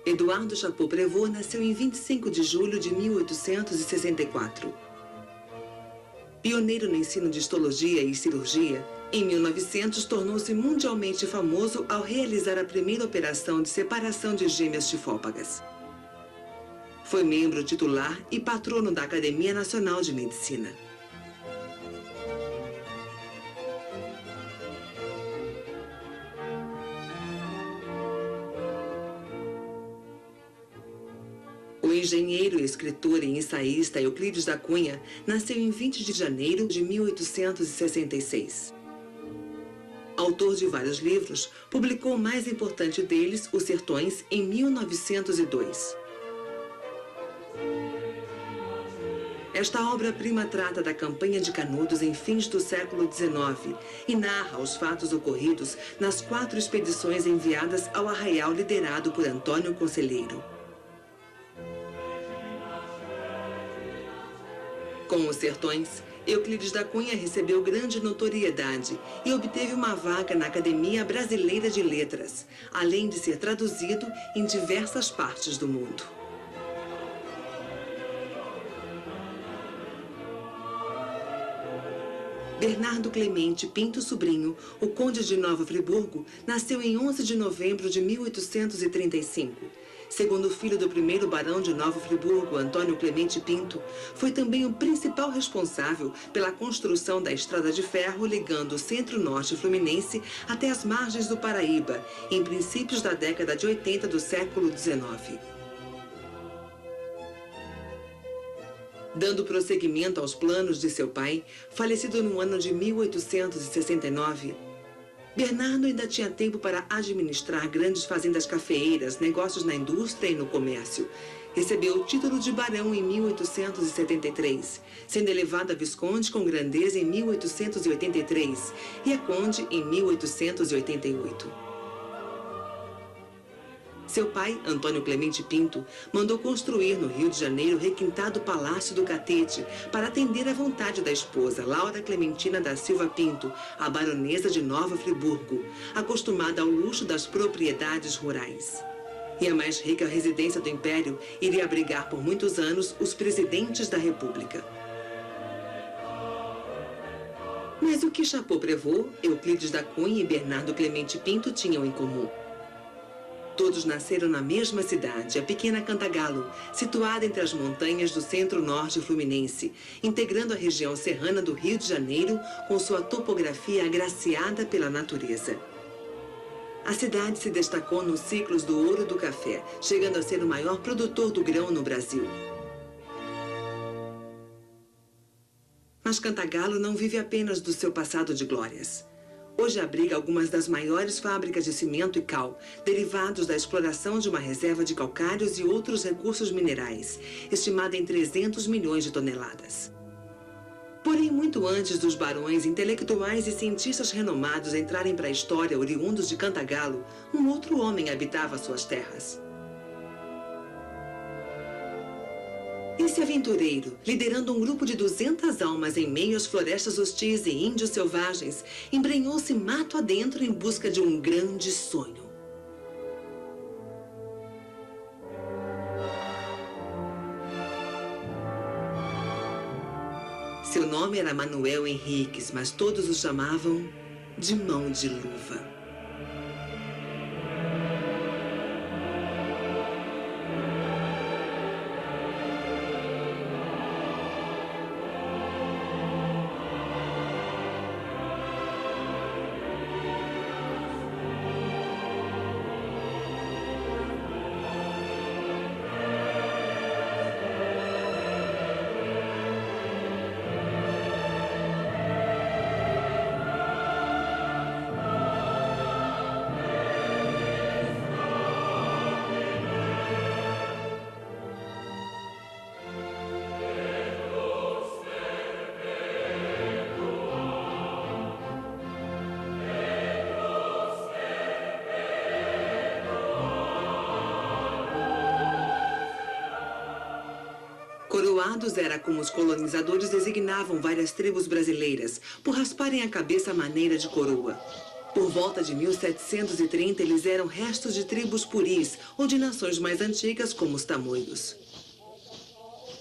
Eduardo Chapot-Prévost nasceu em 25 de julho de 1864. Pioneiro no ensino de histologia e cirurgia, em 1900 tornou-se mundialmente famoso ao realizar a primeira operação de separação de gêmeas tifópagas. Foi membro titular e patrono da Academia Nacional de Medicina. O engenheiro, escritor e ensaísta Euclides da Cunha nasceu em 20 de janeiro de 1866. Autor de vários livros, publicou o mais importante deles, Os Sertões, em 1902. Esta obra-prima trata da campanha de Canudos em fins do século XIX e narra os fatos ocorridos nas 4 expedições enviadas ao arraial liderado por Antônio Conselheiro. Com Os Sertões, Euclides da Cunha recebeu grande notoriedade e obteve uma vaga na Academia Brasileira de Letras, além de ser traduzido em diversas partes do mundo. Bernardo Clemente Pinto Sobrinho, o Conde de Nova Friburgo, nasceu em 11 de novembro de 1835. Segundo filho do primeiro barão de Nova Friburgo, Antônio Clemente Pinto, foi também o principal responsável pela construção da estrada de ferro ligando o centro-norte fluminense até as margens do Paraíba, em princípios da década de 80 do século XIX. Dando prosseguimento aos planos de seu pai, falecido no ano de 1869, Bernardo ainda tinha tempo para administrar grandes fazendas cafeeiras, negócios na indústria e no comércio. Recebeu o título de barão em 1873, sendo elevado a visconde com grandeza em 1883 e a conde em 1888. Seu pai, Antônio Clemente Pinto, mandou construir no Rio de Janeiro o requintado Palácio do Catete para atender à vontade da esposa, Laura Clementina da Silva Pinto, a baronesa de Nova Friburgo, acostumada ao luxo das propriedades rurais. E a mais rica residência do Império iria abrigar por muitos anos os presidentes da República. Mas o que Chapot-Prévost, Euclides da Cunha e Bernardo Clemente Pinto tinham em comum? Todos nasceram na mesma cidade, a pequena Cantagalo, situada entre as montanhas do centro-norte fluminense, integrando a região serrana do Rio de Janeiro com sua topografia agraciada pela natureza. A cidade se destacou nos ciclos do ouro do café, chegando a ser o maior produtor do grão no Brasil. Mas Cantagalo não vive apenas do seu passado de glórias. Hoje abriga algumas das maiores fábricas de cimento e cal, derivados da exploração de uma reserva de calcários e outros recursos minerais, estimada em 300 milhões de toneladas. Porém, muito antes dos barões, intelectuais e cientistas renomados entrarem para a história oriundos de Cantagalo, um outro homem habitava suas terras. Esse aventureiro, liderando um grupo de 200 almas em meio às florestas hostis e índios selvagens, embrenhou-se mato adentro em busca de um grande sonho. Seu nome era Manuel Henriques, mas todos o chamavam de Mão de Luva. Coroados era como os colonizadores designavam várias tribos brasileiras, por rasparem a cabeça à maneira de coroa. Por volta de 1730, eles eram restos de tribos puris ou de nações mais antigas, como os tamoios.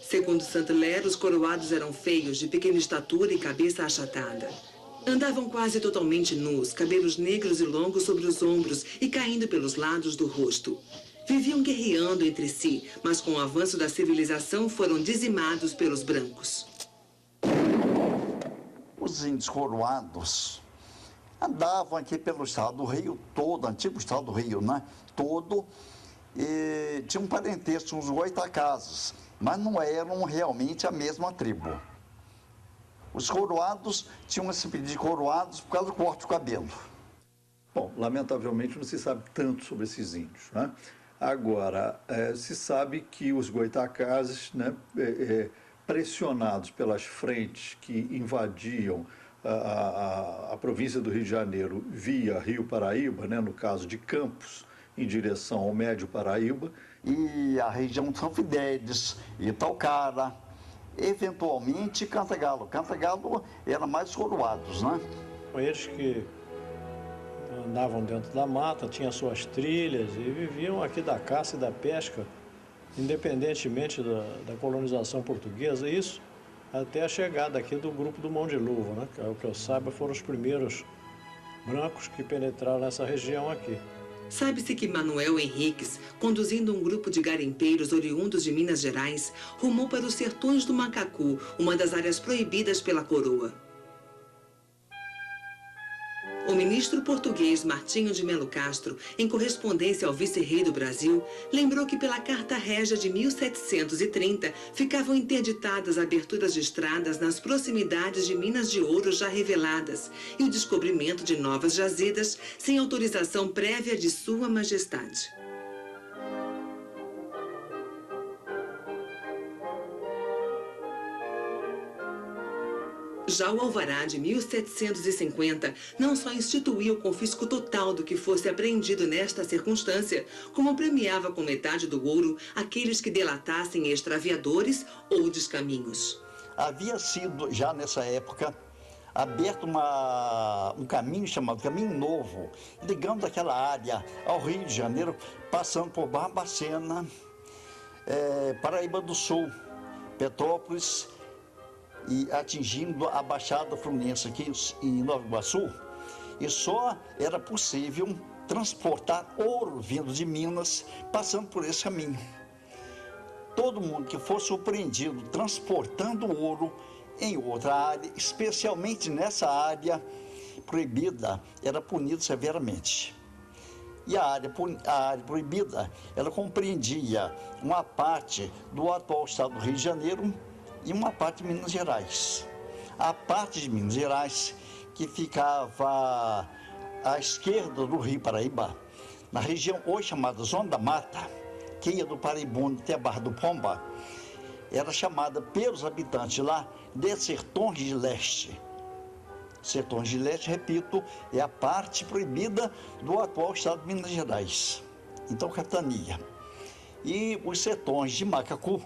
Segundo Saint-Hilaire, os coroados eram feios, de pequena estatura e cabeça achatada. Andavam quase totalmente nus, cabelos negros e longos sobre os ombros e caindo pelos lados do rosto. Viviam guerreando entre si, mas com o avanço da civilização foram dizimados pelos brancos. Os índios coroados andavam aqui pelo estado do Rio todo, antigo estado do Rio, né? Todo, e tinham um parentesco com os goitacazes, mas não eram realmente a mesma tribo. Os coroados tinham esse pedido de coroados por causa do corte do cabelo. Bom, lamentavelmente não se sabe tanto sobre esses índios, né? Agora, se sabe que os goitacazes, né, pressionados pelas frentes que invadiam a província do Rio de Janeiro via Rio Paraíba, né, no caso de Campos, em direção ao Médio Paraíba. E a região de São Fidélis, Itaocara, eventualmente Cantagalo. Cantagalo era mais coroados, né? Eles que andavam dentro da mata, tinham suas trilhas e viviam aqui da caça e da pesca, independentemente da colonização portuguesa, isso até a chegada aqui do grupo do Mão de Luva, né? Que, o que eu saiba, foram os primeiros brancos que penetraram nessa região aqui. Sabe-se que Manuel Henriques, conduzindo um grupo de garimpeiros oriundos de Minas Gerais, rumou para os sertões do Macacu, uma das áreas proibidas pela coroa. O ministro português Martinho de Melo Castro, em correspondência ao vice-rei do Brasil, lembrou que pela Carta Régia de 1730 ficavam interditadas aberturas de estradas nas proximidades de minas de ouro já reveladas e o descobrimento de novas jazidas sem autorização prévia de Sua Majestade. Já o alvará de 1750 não só instituía o confisco total do que fosse apreendido nesta circunstância, como premiava com metade do ouro aqueles que delatassem extraviadores ou descaminhos. Havia sido, já nessa época, aberto um caminho chamado Caminho Novo, ligando aquela área ao Rio de Janeiro, passando por Barbacena, Paraíba do Sul, Petrópolis, e atingindo a Baixada Fluminense aqui em Nova Iguaçu, e só era possível transportar ouro vindo de Minas, passando por esse caminho. Todo mundo que fosse surpreendido transportando ouro em outra área, especialmente nessa área proibida, era punido severamente. E a área proibida, ela compreendia uma parte do atual estado do Rio de Janeiro e uma parte de Minas Gerais. A parte de Minas Gerais, que ficava à esquerda do Rio Paraíba, na região hoje chamada Zona da Mata, que ia do Paraibuna até a Barra do Pomba, era chamada pelos habitantes lá de Sertões de Leste. Sertões de Leste, repito, é a parte proibida do atual estado de Minas Gerais. Então, capitania. E os sertões de Macacu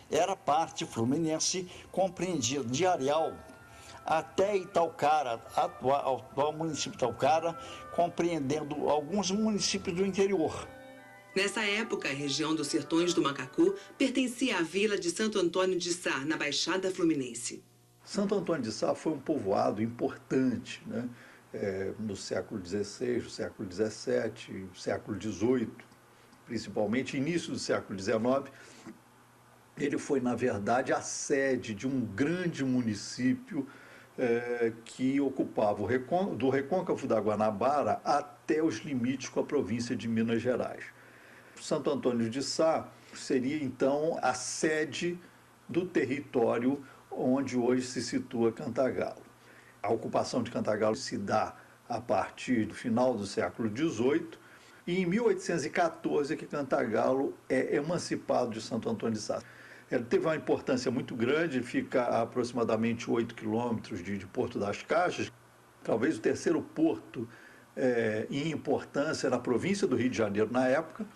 era a parte fluminense compreendida de Areal até Itaocara, atual município de Itaocara, compreendendo alguns municípios do interior. Nessa época, a região dos Sertões do Macacu pertencia à vila de Santo Antônio de Sá, na Baixada Fluminense. Santo Antônio de Sá foi um povoado importante, né? No século XVI, no século XVII, século XVIII, principalmente início do século XIX. Ele foi, na verdade, a sede de um grande município que ocupava do recôncavo da Guanabara até os limites com a província de Minas Gerais. Santo Antônio de Sá seria, então, a sede do território onde hoje se situa Cantagalo. A ocupação de Cantagalo se dá a partir do final do século XVIII, e em 1814 é que Cantagalo é emancipado de Santo Antônio de Sá. Ela teve uma importância muito grande, fica a aproximadamente 8 quilômetros de Porto das Caixas, talvez o terceiro porto em importância na província do Rio de Janeiro na época,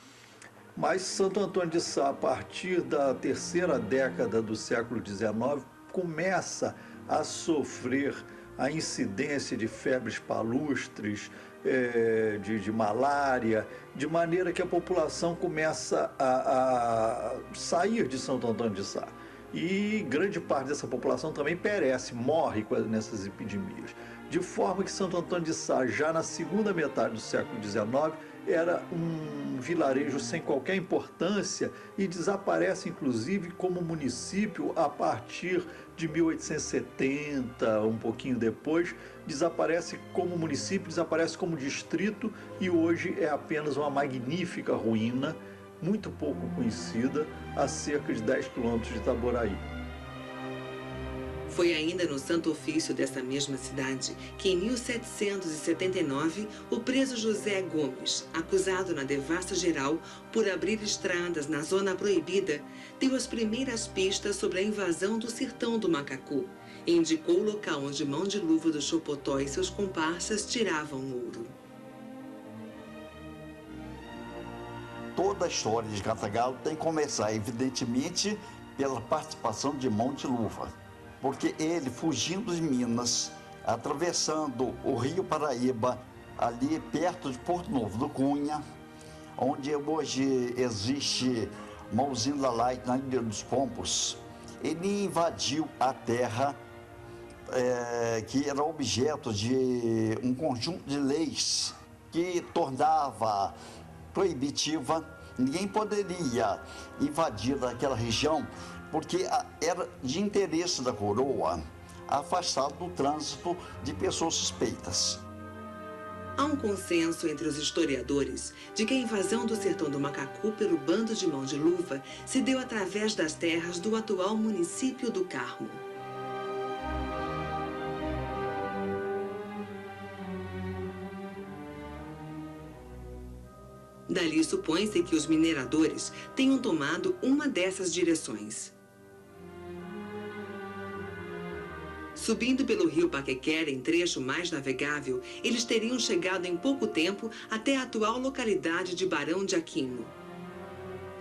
mas Santo Antônio de Sá, a partir da terceira década do século XIX, começa a sofrer a incidência de febres palustres, de malária, de maneira que a população começa a sair de Santo Antônio de Sá. E grande parte dessa população também perece, morre nessas epidemias. De forma que Santo Antônio de Sá, já na segunda metade do século XIX, era um vilarejo sem qualquer importância e desaparece, inclusive, como município a partir de 1870, um pouquinho depois, desaparece como município, desaparece como distrito e hoje é apenas uma magnífica ruína, muito pouco conhecida, a cerca de 10 quilômetros de Itaboraí. Foi ainda no Santo Ofício dessa mesma cidade que, em 1779, o preso José Gomes, acusado na devassa geral por abrir estradas na zona proibida, deu as primeiras pistas sobre a invasão do sertão do Macacu e indicou o local onde Mão de Luva do Chopotó e seus comparsas tiravam ouro. Toda a história de Cantagalo tem que começar, evidentemente, pela participação de Mão de Luva. Porque ele, fugindo de Minas, atravessando o Rio Paraíba, ali perto de Porto Novo do Cunha, onde hoje existe uma usina Light na Ilha dos Pombos, ele invadiu a terra que era objeto de um conjunto de leis que tornava proibitiva. Ninguém poderia invadir aquela região, porque era de interesse da coroa afastar do trânsito de pessoas suspeitas. Há um consenso entre os historiadores de que a invasão do sertão do Macacu pelo bando de Mão de Luva se deu através das terras do atual município do Carmo. Dali supõe-se que os mineradores tenham tomado uma dessas direções. Subindo pelo rio Paquequera em trecho mais navegável, eles teriam chegado em pouco tempo até a atual localidade de Barão de Aquino.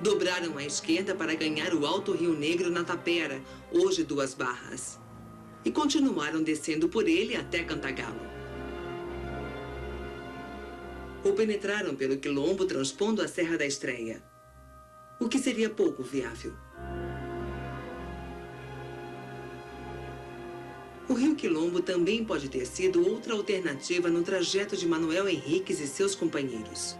Dobraram à esquerda para ganhar o Alto Rio Negro na Tapera, hoje Duas Barras, e continuaram descendo por ele até Cantagalo. Ou penetraram pelo Quilombo transpondo a Serra da Estreia, o que seria pouco viável. O Rio Quilombo também pode ter sido outra alternativa no trajeto de Manuel Henriques e seus companheiros.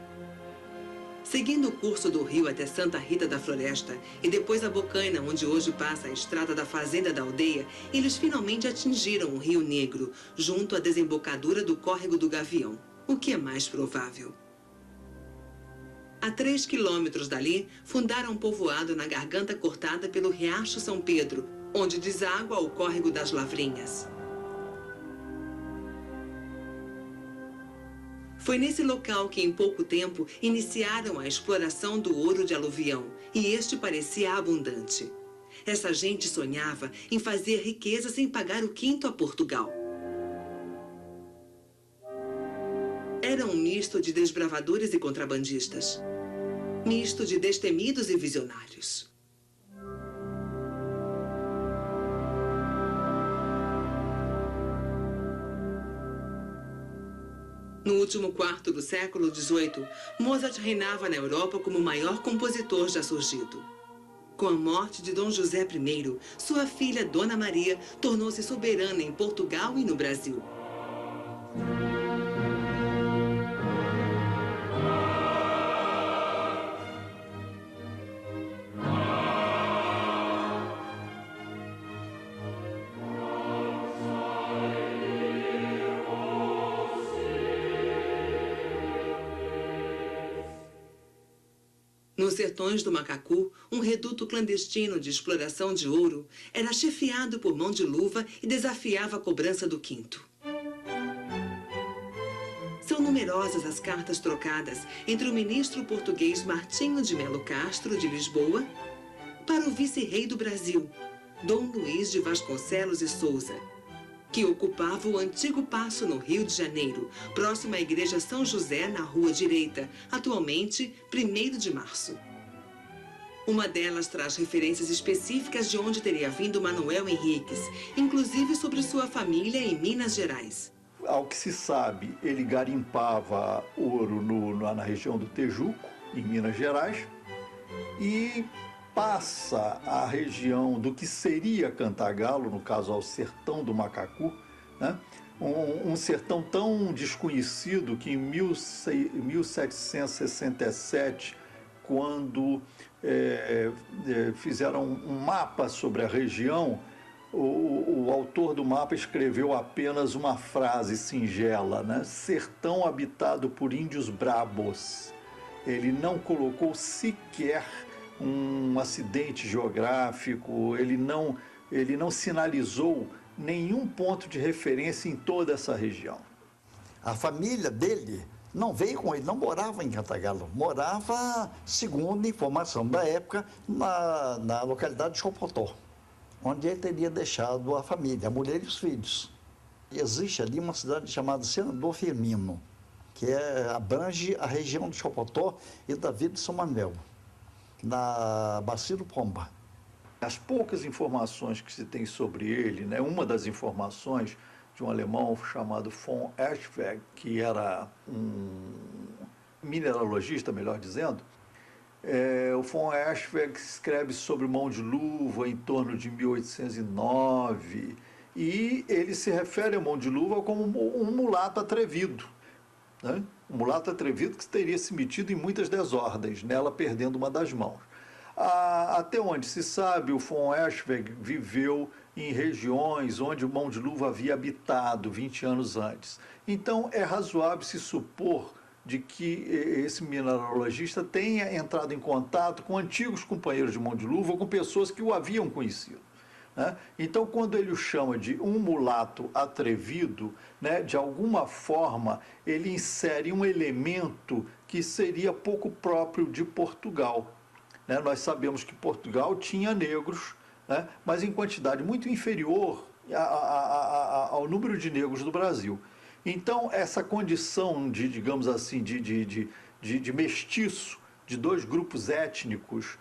Seguindo o curso do rio até Santa Rita da Floresta e depois a Bocaina, onde hoje passa a estrada da Fazenda da Aldeia, eles finalmente atingiram o Rio Negro, junto à desembocadura do Córrego do Gavião, o que é mais provável. A 3 quilômetros dali, fundaram um povoado na garganta cortada pelo Riacho São Pedro, onde deságua o Córrego das Lavrinhas. Foi nesse local que, em pouco tempo, iniciaram a exploração do ouro de aluvião, e este parecia abundante. Essa gente sonhava em fazer riqueza sem pagar o quinto a Portugal. Era um misto de desbravadores e contrabandistas. Misto de destemidos e visionários. No último quarto do século XVIII, Mozart reinava na Europa como o maior compositor já surgido. Com a morte de Dom José I, sua filha Dona Maria tornou-se soberana em Portugal e no Brasil. Nos sertões do Macacu, um reduto clandestino de exploração de ouro era chefiado por Mão de Luva e desafiava a cobrança do quinto. São numerosas as cartas trocadas entre o ministro português Martinho de Melo Castro, de Lisboa, para o vice-rei do Brasil, Dom Luís de Vasconcelos e Souza, que ocupava o antigo paço no Rio de Janeiro, próximo à Igreja São José, na Rua Direita, atualmente 1º de Março. Uma delas traz referências específicas de onde teria vindo Manuel Henriques, inclusive sobre sua família em Minas Gerais. Ao que se sabe, ele garimpava ouro na região do Tejuco, em Minas Gerais, e passa à região do que seria Cantagalo, no caso ao sertão do Macacu, né? Um sertão tão desconhecido que em 1767, quando fizeram um mapa sobre a região, o autor do mapa escreveu apenas uma frase singela, né? Sertão habitado por índios brabos. Ele não colocou sequer um acidente geográfico, ele não sinalizou nenhum ponto de referência em toda essa região. A família dele não veio com ele, não morava em Cantagalo, morava, segundo a informação da época, na localidade de Chopotó, onde ele teria deixado a família, a mulher e os filhos. E existe ali uma cidade chamada Senador Firmino, que abrange a região de Chopotó e da Vila de São Manuel, na Bacia do Pomba. As poucas informações que se tem sobre ele, né, uma das informações de um alemão chamado von Eschweg, que era um mineralogista, melhor dizendo, o von Eschweg escreve sobre mão de luva em torno de 1809, e ele se refere a mão de luva como um mulato atrevido, né? Um mulato atrevido que teria se metido em muitas desordens, nela perdendo uma das mãos. Até onde se sabe, o von Eschweg viveu em regiões onde o mão de luva havia habitado 20 anos antes. Então, é razoável se supor de que esse mineralogista tenha entrado em contato com antigos companheiros de mão de luva ou com pessoas que o haviam conhecido, né? Então, quando ele o chama de um mulato atrevido, né, de alguma forma, ele insere um elemento que seria pouco próprio de Portugal. Nós sabemos que Portugal tinha negros, né, mas em quantidade muito inferior ao número de negros do Brasil. Então, essa condição de, digamos assim, de mestiço de dois grupos étnicos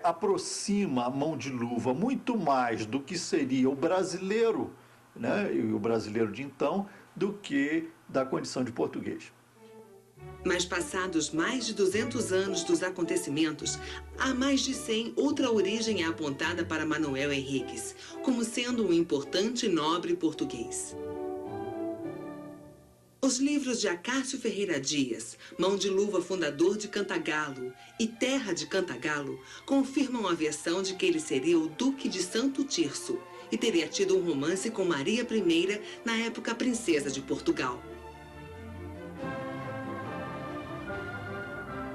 aproxima a mão de luva muito mais do que seria o brasileiro, né, e o brasileiro de então, do que da condição de português. Mas passados mais de 200 anos dos acontecimentos, há mais de 100 outra origem é apontada para Manuel Henriques, como sendo um importante nobre português. Os livros de Acácio Ferreira Dias, Mão de Luva fundador de Cantagalo e Terra de Cantagalo, confirmam a versão de que ele seria o Duque de Santo Tirso e teria tido um romance com Maria I, na época princesa de Portugal.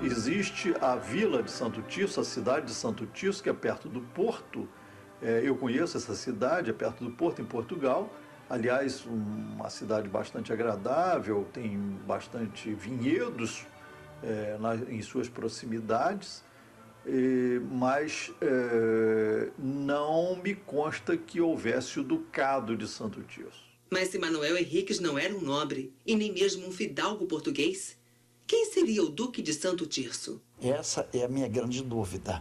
Existe a vila de Santo Tirso, a cidade de Santo Tirso, que é perto do Porto. Eu conheço essa cidade, é perto do Porto, em Portugal. Aliás, uma cidade bastante agradável, tem bastante vinhedos em suas proximidades, mas não me consta que houvesse o Ducado de Santo Tirso. Mas se Manuel Henriques não era um nobre e nem mesmo um fidalgo português, quem seria o Duque de Santo Tirso? Essa é a minha grande dúvida.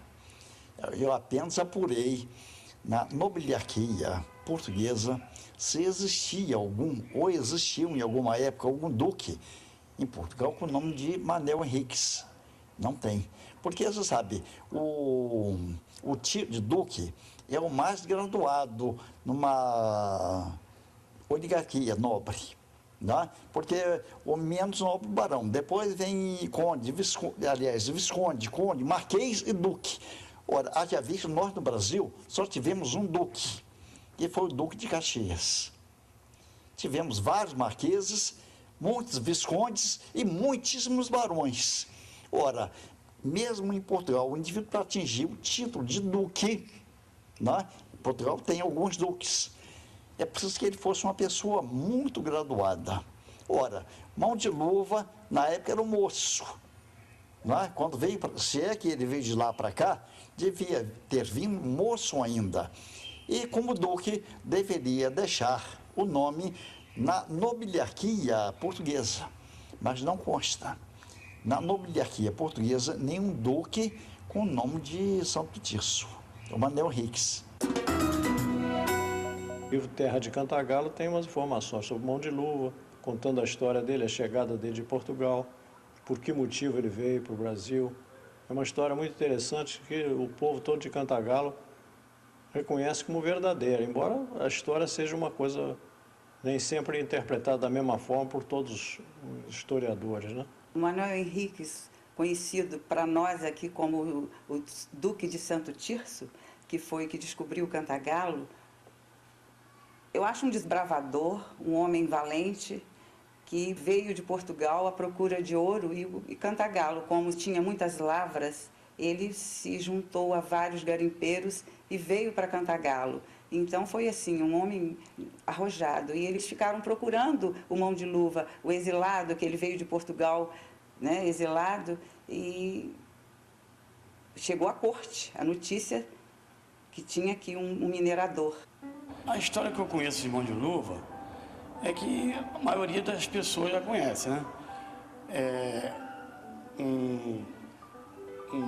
Eu apenas apurei na nobiliarquia portuguesa se existia algum, ou existiu em alguma época, algum duque em Portugal com o nome de Manuel Henriques. Não tem. Porque, você sabe, o título de duque é o mais graduado numa oligarquia nobre. Né? Porque o menos nobre barão. Depois vem conde, visconde, conde, marquês e duque. Ora, haja visto, nós no Brasil só tivemos um duque, que foi o Duque de Caxias. Tivemos vários marqueses, muitos viscondes e muitíssimos barões. Ora, mesmo em Portugal, o indivíduo para atingir o título de duque, né? Portugal tem alguns duques. É preciso que ele fosse uma pessoa muito graduada. Ora, mão de luva, na época era um moço. Né? Quando veio, se é que ele veio de lá para cá, devia ter vindo moço ainda. E como duque, deveria deixar o nome na nobiliarquia portuguesa. Mas não consta. Na nobiliarquia portuguesa, nenhum duque com o nome de Santo Tirso, o Manuel Henriques. O livro Terra de Cantagalo tem umas informações sobre Mão de Luva, contando a história dele, a chegada dele de Portugal, por que motivo ele veio para o Brasil. É uma história muito interessante que o povo todo de Cantagalo reconhece como verdadeira, embora a história seja uma coisa nem sempre interpretada da mesma forma por todos os historiadores, né? O Manuel Henriques, conhecido para nós aqui como o Duque de Santo Tirso, que foi que descobriu o Cantagalo, eu acho um desbravador, um homem valente, que veio de Portugal à procura de ouro e Cantagalo, como tinha muitas lavras, ele se juntou a vários garimpeiros e veio para Cantagalo. Então foi assim, um homem arrojado. E eles ficaram procurando o Mão de Luva, o exilado, que ele veio de Portugal, né, exilado, e chegou à corte a notícia que tinha aqui um minerador. A história que eu conheço de Mão de Luva é que a maioria das pessoas já conhece, né? É um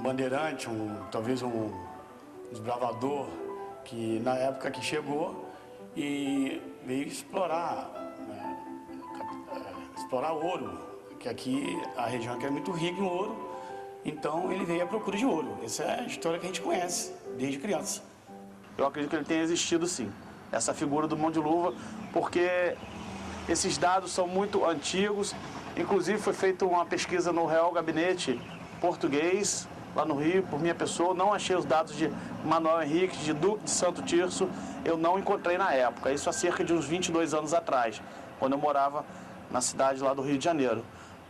bandeirante, talvez um desbravador, que na época que chegou e veio explorar, né, explorar ouro, que aqui a região aqui é muito rica em ouro, então ele veio à procura de ouro. Essa é a história que a gente conhece desde criança. Eu acredito que ele tenha existido sim, essa figura do Mão de Luva, porque esses dados são muito antigos. Inclusive foi feita uma pesquisa no Real Gabinete Português, lá no Rio, por minha pessoa. Não achei os dados de Manuel Henriques, de Duque de Santo Tirso, eu não encontrei na época, isso há cerca de uns 22 anos atrás, quando eu morava na cidade lá do Rio de Janeiro.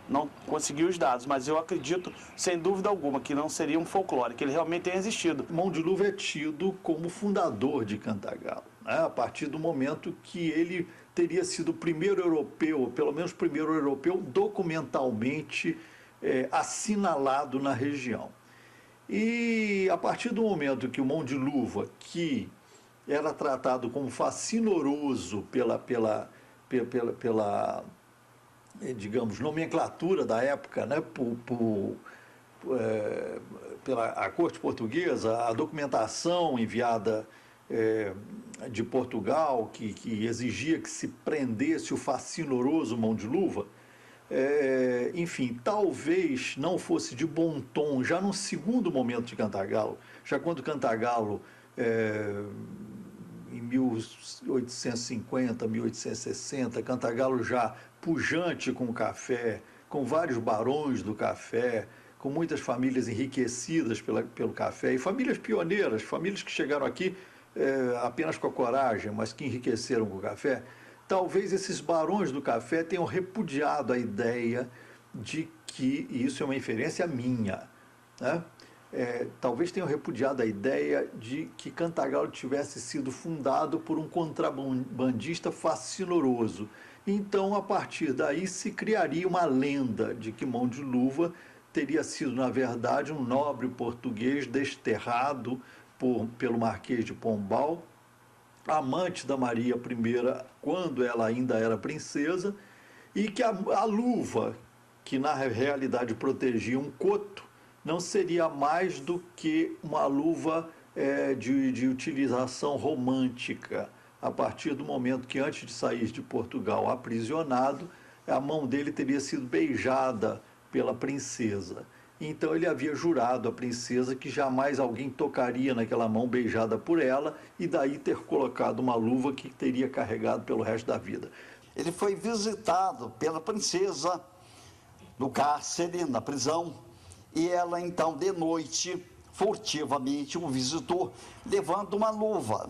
Não consegui os dados, mas eu acredito, sem dúvida alguma, que não seria um folclore, que ele realmente tenha existido. Mão de Luva é tido como fundador de Cantagalo, né? A partir do momento que ele teria sido o primeiro europeu, pelo menos o primeiro europeu documentalmente assinalado na região. E a partir do momento que o Mão de Luva, que era tratado como facinoroso pela digamos, nomenclatura da época, né, pela corte portuguesa, a documentação enviada de Portugal, que exigia que se prendesse o facinoroso Mão de Luva, enfim, talvez não fosse de bom tom, já no segundo momento de Cantagalo, já quando Cantagalo, em 1850, 1860, Cantagalo já pujante com o café, com vários barões do café, com muitas famílias enriquecidas pelo café, e famílias pioneiras, famílias que chegaram aqui apenas com a coragem, mas que enriqueceram com o café. Talvez esses barões do café tenham repudiado a ideia de que, e isso é uma inferência minha, né? Talvez tenham repudiado a ideia de que Cantagalo tivesse sido fundado por um contrabandista facinoroso. Então, a partir daí, se criaria uma lenda de que Mão de Luva teria sido, na verdade, um nobre português desterrado pelo Marquês de Pombal, amante da Maria I quando ela ainda era princesa, e que a luva, que na realidade protegia um coto, não seria mais do que uma luva de utilização romântica. A partir do momento que, antes de sair de Portugal aprisionado, a mão dele teria sido beijada pela princesa. Então ele havia jurado à princesa que jamais alguém tocaria naquela mão beijada por ela, e daí ter colocado uma luva que teria carregado pelo resto da vida. Ele foi visitado pela princesa no cárcere, na prisão, e ela então de noite, furtivamente, o visitou, levando uma luva.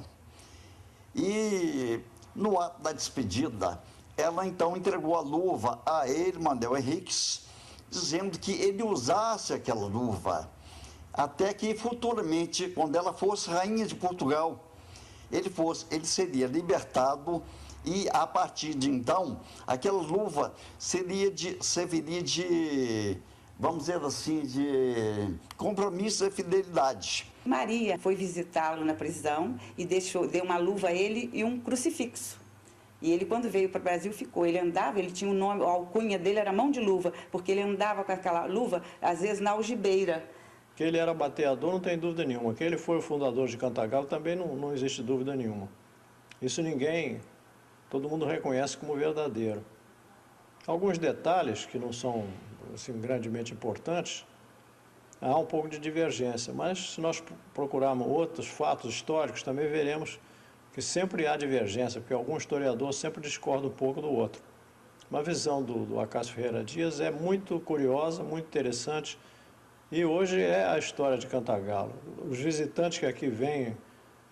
E no ato da despedida, ela então entregou a luva a ele, Manuel Henriques, dizendo que ele usasse aquela luva, até que futuramente, quando ela fosse rainha de Portugal, ele seria libertado, e a partir de então, aquela luva serviria de, vamos dizer assim, de compromisso e fidelidade. Maria foi visitá-lo na prisão e deu uma luva a ele e um crucifixo. E ele, quando veio para o Brasil, ficou. Ele andava, ele tinha um nome, a alcunha dele era Mão de Luva, porque ele andava com aquela luva, às vezes, na algibeira. Que ele era bateador, não tem dúvida nenhuma. Que ele foi o fundador de Cantagalo, também não existe dúvida nenhuma. Isso todo mundo reconhece como verdadeiro. Alguns detalhes que não são assim, grandemente importantes, há um pouco de divergência, mas se nós procurarmos outros fatos históricos, também veremos que sempre há divergência, porque algum historiador sempre discorda um pouco do outro. Uma visão do Acácio Ferreira Dias é muito curiosa, muito interessante, e hoje é a história de Cantagalo. Os visitantes que aqui vêm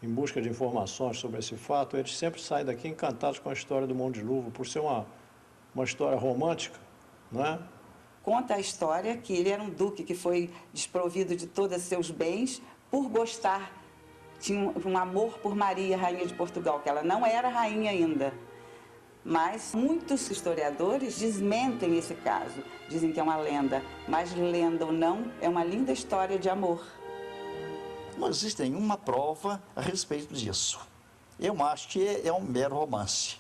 em busca de informações sobre esse fato, eles sempre saem daqui encantados com a história do Monte de Luva, por ser uma história romântica, não é? Conta a história que ele era um duque que foi desprovido de todos seus bens por gostar, tinha um amor por Maria, rainha de Portugal, que ela não era rainha ainda. Mas muitos historiadores desmentem esse caso, dizem que é uma lenda, mas lenda ou não, é uma linda história de amor. Não existe nenhuma prova a respeito disso. Eu acho que é um mero romance.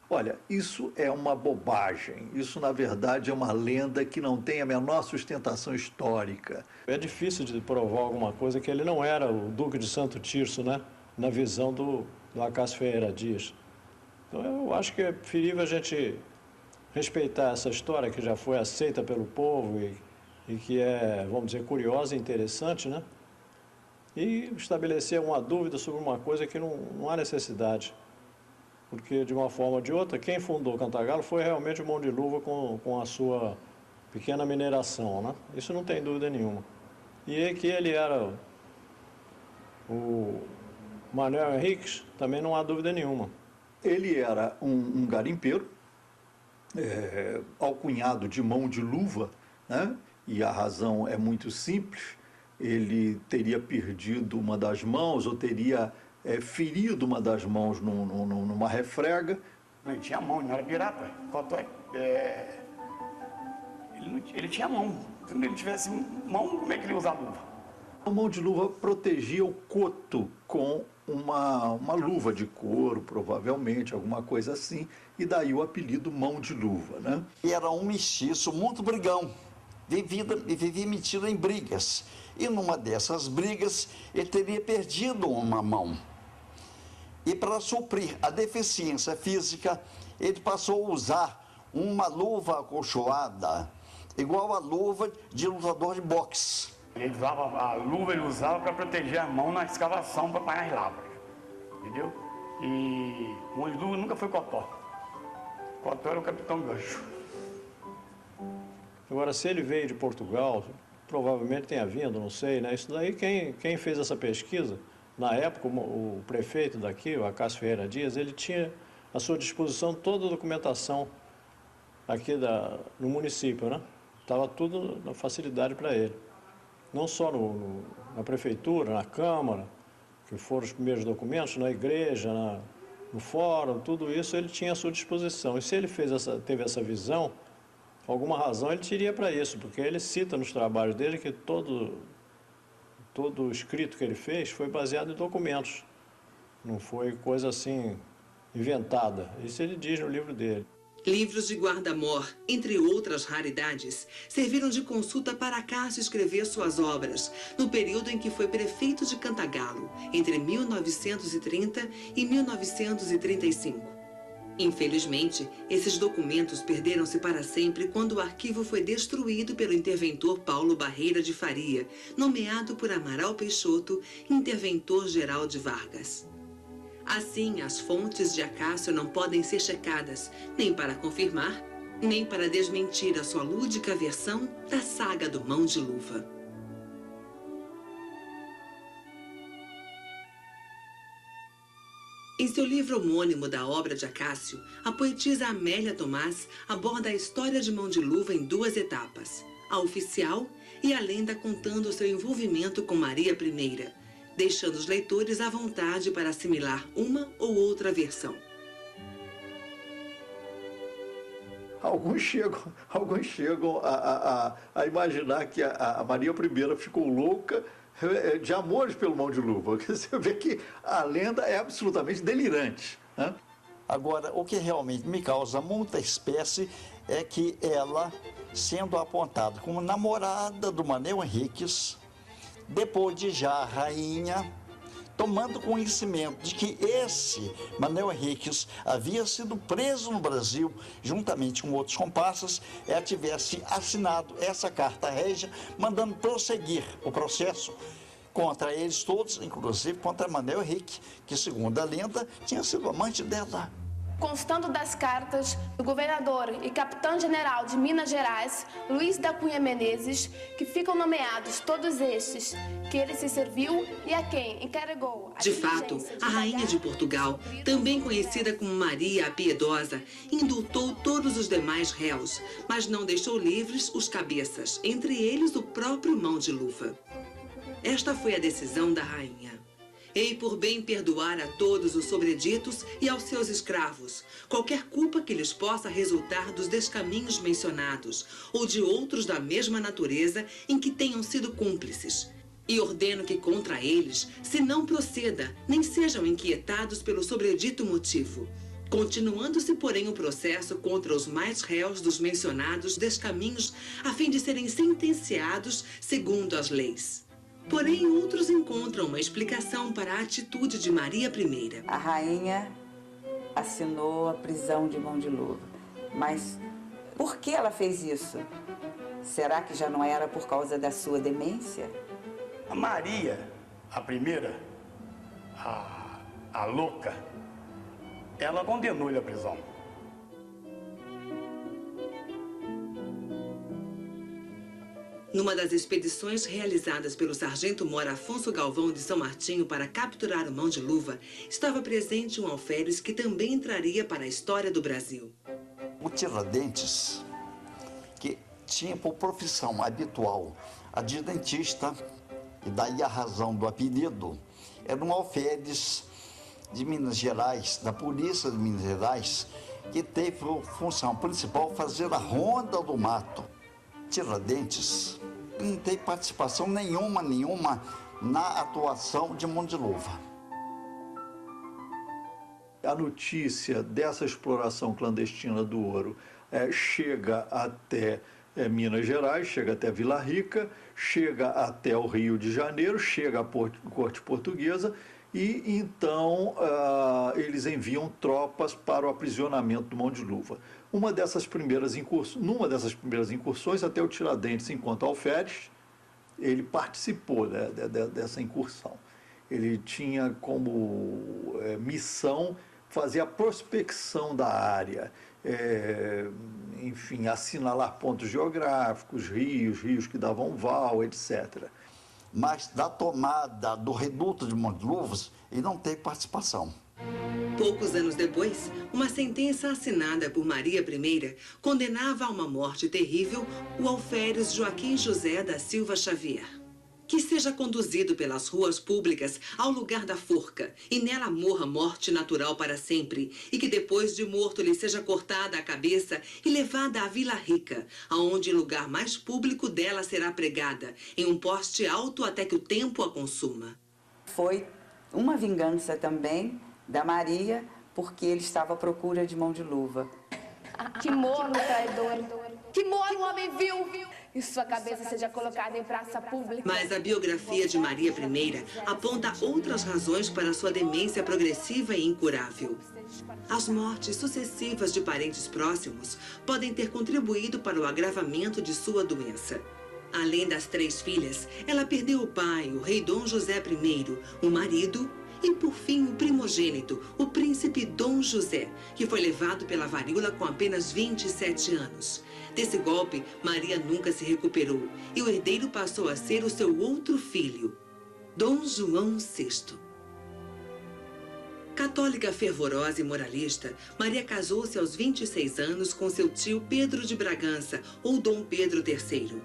Olha, isso é uma bobagem. Isso, na verdade, é uma lenda que não tem a menor sustentação histórica. É difícil de provar alguma coisa que ele não era o Duque de Santo Tirso, né? Na visão do Acácio Ferreira Dias. Então, eu acho que é preferível a gente respeitar essa história que já foi aceita pelo povo e que é, vamos dizer, curiosa e interessante, né? E estabelecer uma dúvida sobre uma coisa que não há necessidade. Porque, de uma forma ou de outra, quem fundou Cantagalo foi realmente o Monte de Luva com a sua pequena mineração, né? Isso não tem dúvida nenhuma. E que ele era o Manuel Henriques, também não há dúvida nenhuma. Ele era um garimpeiro, alcunhado de mão de luva, né? E a razão é muito simples. Ele teria perdido uma das mãos ou teria ferido uma das mãos numa refrega. Ele tinha mão, ele não era pirata. Ele tinha mão. Se ele tivesse mão, como é que ele usava luva? A mão de luva protegia o coto com uma luva de couro, provavelmente, alguma coisa assim, e daí o apelido mão de luva, né? E era um mestiço muito brigão, vivia metido em brigas. E numa dessas brigas, ele teria perdido uma mão. E para suprir a deficiência física, ele passou a usar uma luva acolchoada, igual a luva de lutador de boxe. A luva ele usava para proteger a mão na escavação para apanhar as lavras, entendeu? E o Monte de Luva nunca foi Cotó. Cotó era o Capitão Gancho. Agora, se ele veio de Portugal, provavelmente tenha vindo, não sei, né? Isso daí, quem fez essa pesquisa, na época, o prefeito daqui, o Acácio Ferreira Dias, ele tinha à sua disposição toda a documentação aqui no município, né? Estava tudo na facilidade para ele. Não só na prefeitura, na Câmara, que foram os primeiros documentos, na igreja, no fórum, tudo isso ele tinha à sua disposição. E se ele teve essa visão, alguma razão ele teria para isso, porque ele cita nos trabalhos dele que todo o escrito que ele fez foi baseado em documentos. Não foi coisa assim inventada. Isso ele diz no livro dele. Livros de guarda-mor, entre outras raridades, serviram de consulta para Acácio escrever suas obras no período em que foi prefeito de Cantagalo, entre 1930 e 1935. Infelizmente, esses documentos perderam-se para sempre quando o arquivo foi destruído pelo interventor Paulo Barreira de Faria, nomeado por Amaral Peixoto, interventor-geral de Vargas. Assim, as fontes de Acácio não podem ser checadas, nem para confirmar, nem para desmentir a sua lúdica versão da saga do Mão de Luva. Em seu livro homônimo da obra de Acácio, a poetisa Amélia Tomás aborda a história de Mão de Luva em duas etapas, a oficial e a lenda contando seu envolvimento com Maria I, deixando os leitores à vontade para assimilar uma ou outra versão. Alguns chegam a imaginar que a Maria I ficou louca de amores pelo Mão de Luva. Você vê que a lenda é absolutamente delirante, né? Agora, o que realmente me causa muita espécie é que ela, sendo apontada como namorada do Manuel Henriques, depois de já rainha, tomando conhecimento de que esse Manuel Henriques havia sido preso no Brasil, juntamente com outros comparsas, ela tivesse assinado essa carta régia, mandando prosseguir o processo contra eles todos, inclusive contra Manuel Henrique, que, segundo a lenda, tinha sido amante dela. Constando das cartas do governador e capitão-general de Minas Gerais, Luiz da Cunha Menezes, que ficam nomeados todos estes, que ele se serviu e a quem encarregou a De fato, a rainha de Portugal, também conhecida como Maria a Piedosa, indultou todos os demais réus, mas não deixou livres os cabeças, entre eles o próprio Mão de Luva. Esta foi a decisão da rainha. Hei por bem perdoar a todos os sobreditos e aos seus escravos qualquer culpa que lhes possa resultar dos descaminhos mencionados ou de outros da mesma natureza em que tenham sido cúmplices. E ordeno que contra eles se não proceda, nem sejam inquietados pelo sobredito motivo, continuando-se, porém, o processo contra os mais réus dos mencionados descaminhos, a fim de serem sentenciados segundo as leis. Porém, outros encontram uma explicação para a atitude de Maria I. A rainha assinou a prisão de Mão de Luva. Mas por que ela fez isso? Será que já não era por causa da sua demência? A Maria, a primeira, a louca, ela condenou-lhe a prisão. Numa das expedições realizadas pelo sargento-mor Afonso Galvão de São Martinho para capturar o Mão de Luva, estava presente um alferes que também entraria para a história do Brasil. O Tiradentes, que tinha por profissão habitual a de dentista, e daí a razão do apelido, era um alferes de Minas Gerais, da Polícia de Minas Gerais, que teve por função principal fazer a ronda do mato. Tiradentes não tem participação nenhuma na atuação de Mão de Luva. A notícia dessa exploração clandestina do ouro chega até Minas Gerais, chega até Vila Rica, chega até o Rio de Janeiro, chega à corte portuguesa e então eles enviam tropas para o aprisionamento do Mão de Luva. Numa dessas primeiras incursões, até o Tiradentes, enquanto alferes, ele participou dessa incursão. Ele tinha como missão fazer a prospecção da área, enfim, assinalar pontos geográficos, rios que davam val, etc. Mas da tomada do reduto de Mão de Luvas, ele não teve participação. Poucos anos depois, uma sentença assinada por Maria I condenava a uma morte terrível o alferes Joaquim José da Silva Xavier. Que seja conduzido pelas ruas públicas ao lugar da forca e nela morra morte natural para sempre, e que depois de morto lhe seja cortada a cabeça e levada à Vila Rica, aonde em lugar mais público dela será pregada, em um poste alto até que o tempo a consuma. Foi uma vingança também da Maria, porque ele estava à procura de Mão de Luva. Que morra o traidor, que morra o homem vil, e sua cabeça seja colocada em praça pública. Mas a biografia de Maria I aponta outras razões para sua demência progressiva e incurável. As mortes sucessivas de parentes próximos podem ter contribuído para o agravamento de sua doença. Além das 3 filhas, ela perdeu o pai, o rei Dom José I, o marido e, por fim, o primogênito, o príncipe Dom José, que foi levado pela varíola com apenas 27 anos. Desse golpe, Maria nunca se recuperou e o herdeiro passou a ser o seu outro filho, Dom João VI. Católica fervorosa e moralista, Maria casou-se aos 26 anos com seu tio Pedro de Bragança, ou Dom Pedro III.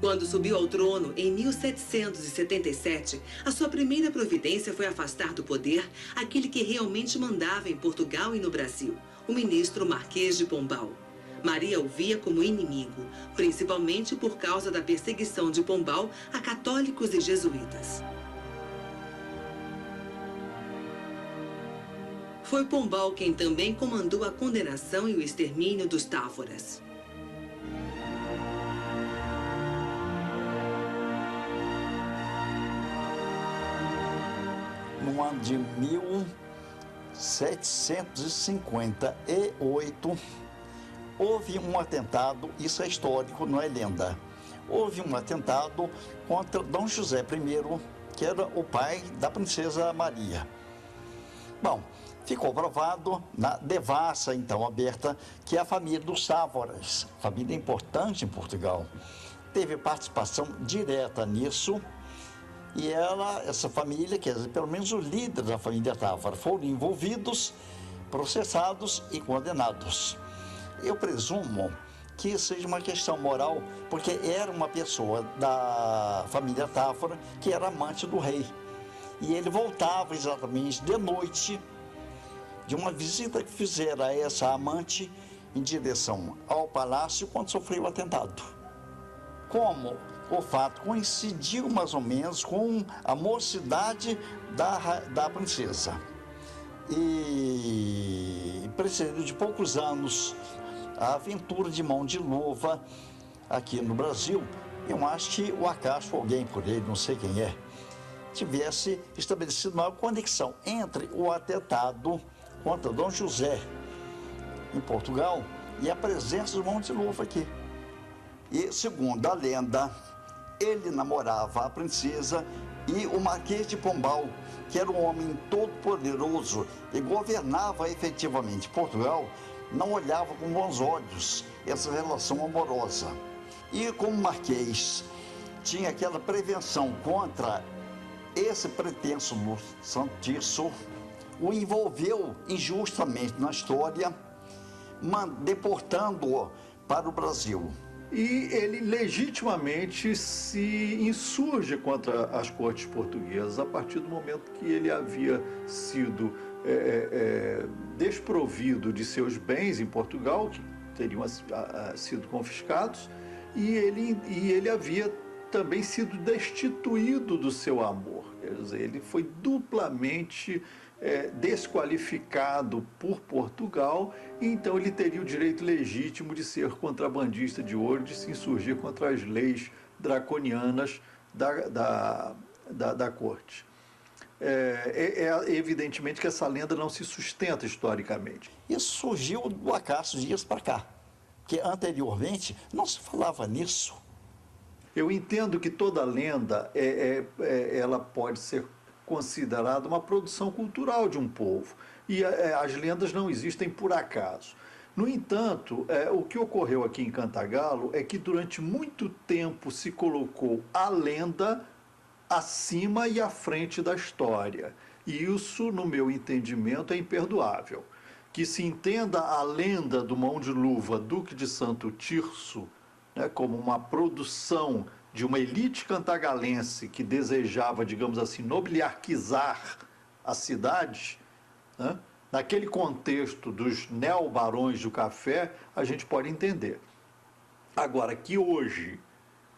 Quando subiu ao trono, em 1777, a sua primeira providência foi afastar do poder aquele que realmente mandava em Portugal e no Brasil, o ministro Marquês de Pombal. Maria o via como inimigo, principalmente por causa da perseguição de Pombal a católicos e jesuítas. Foi Pombal quem também comandou a condenação e o extermínio dos Távoras. No ano de 1758, houve um atentado, isso é histórico, não é lenda. Houve um atentado contra Dom José I, que era o pai da princesa Maria. Bom, ficou provado na devassa, então, aberta, que é a família dos Távoras, família importante em Portugal, teve participação direta nisso. E essa família, quer dizer, pelo menos os líderes da família Távora, foram envolvidos, processados e condenados. Eu presumo que seja uma questão moral, porque era uma pessoa da família Távora que era amante do rei. E ele voltava exatamente de noite de uma visita que fizera a essa amante em direção ao palácio quando sofreu o atentado. Como o fato coincidiu mais ou menos com a mocidade da princesa. E precedido de poucos anos, a aventura de Mão de Luva aqui no Brasil, eu acho que o acaso, alguém por ele, não sei quem é, tivesse estabelecido uma conexão entre o atentado contra Dom José em Portugal e a presença do Mão de Luva aqui. E, segundo a lenda, ele namorava a princesa e o Marquês de Pombal, que era um homem todo poderoso e governava efetivamente Portugal, não olhava com bons olhos essa relação amorosa. E como o Marquês tinha aquela prevenção contra esse pretenso Santo Tirso, o envolveu injustamente na história, deportando-o para o Brasil. E ele legitimamente se insurge contra as cortes portuguesas a partir do momento que ele havia sido desprovido de seus bens em Portugal, que teriam sido confiscados, e ele havia também sido destituído do seu amor. Quer dizer, ele foi duplamente desqualificado por Portugal, e então ele teria o direito legítimo de ser contrabandista de ouro, de se insurgir contra as leis draconianas da corte. Evidentemente que essa lenda não se sustenta historicamente. Isso surgiu do acaso de dias para cá, porque anteriormente não se falava nisso. Eu entendo que toda lenda ela pode ser considerada uma produção cultural de um povo. E as lendas não existem por acaso. No entanto, o que ocorreu aqui em Cantagalo é que durante muito tempo se colocou a lenda acima e à frente da história. E isso, no meu entendimento, é imperdoável. Que se entenda a lenda do Mão de Luva, Duque de Santo Tirso, né, como uma produção de uma elite cantagalense que desejava, digamos assim, nobiliarquizar a cidade, né? Naquele contexto dos neo-barões do café, a gente pode entender. Agora, que hoje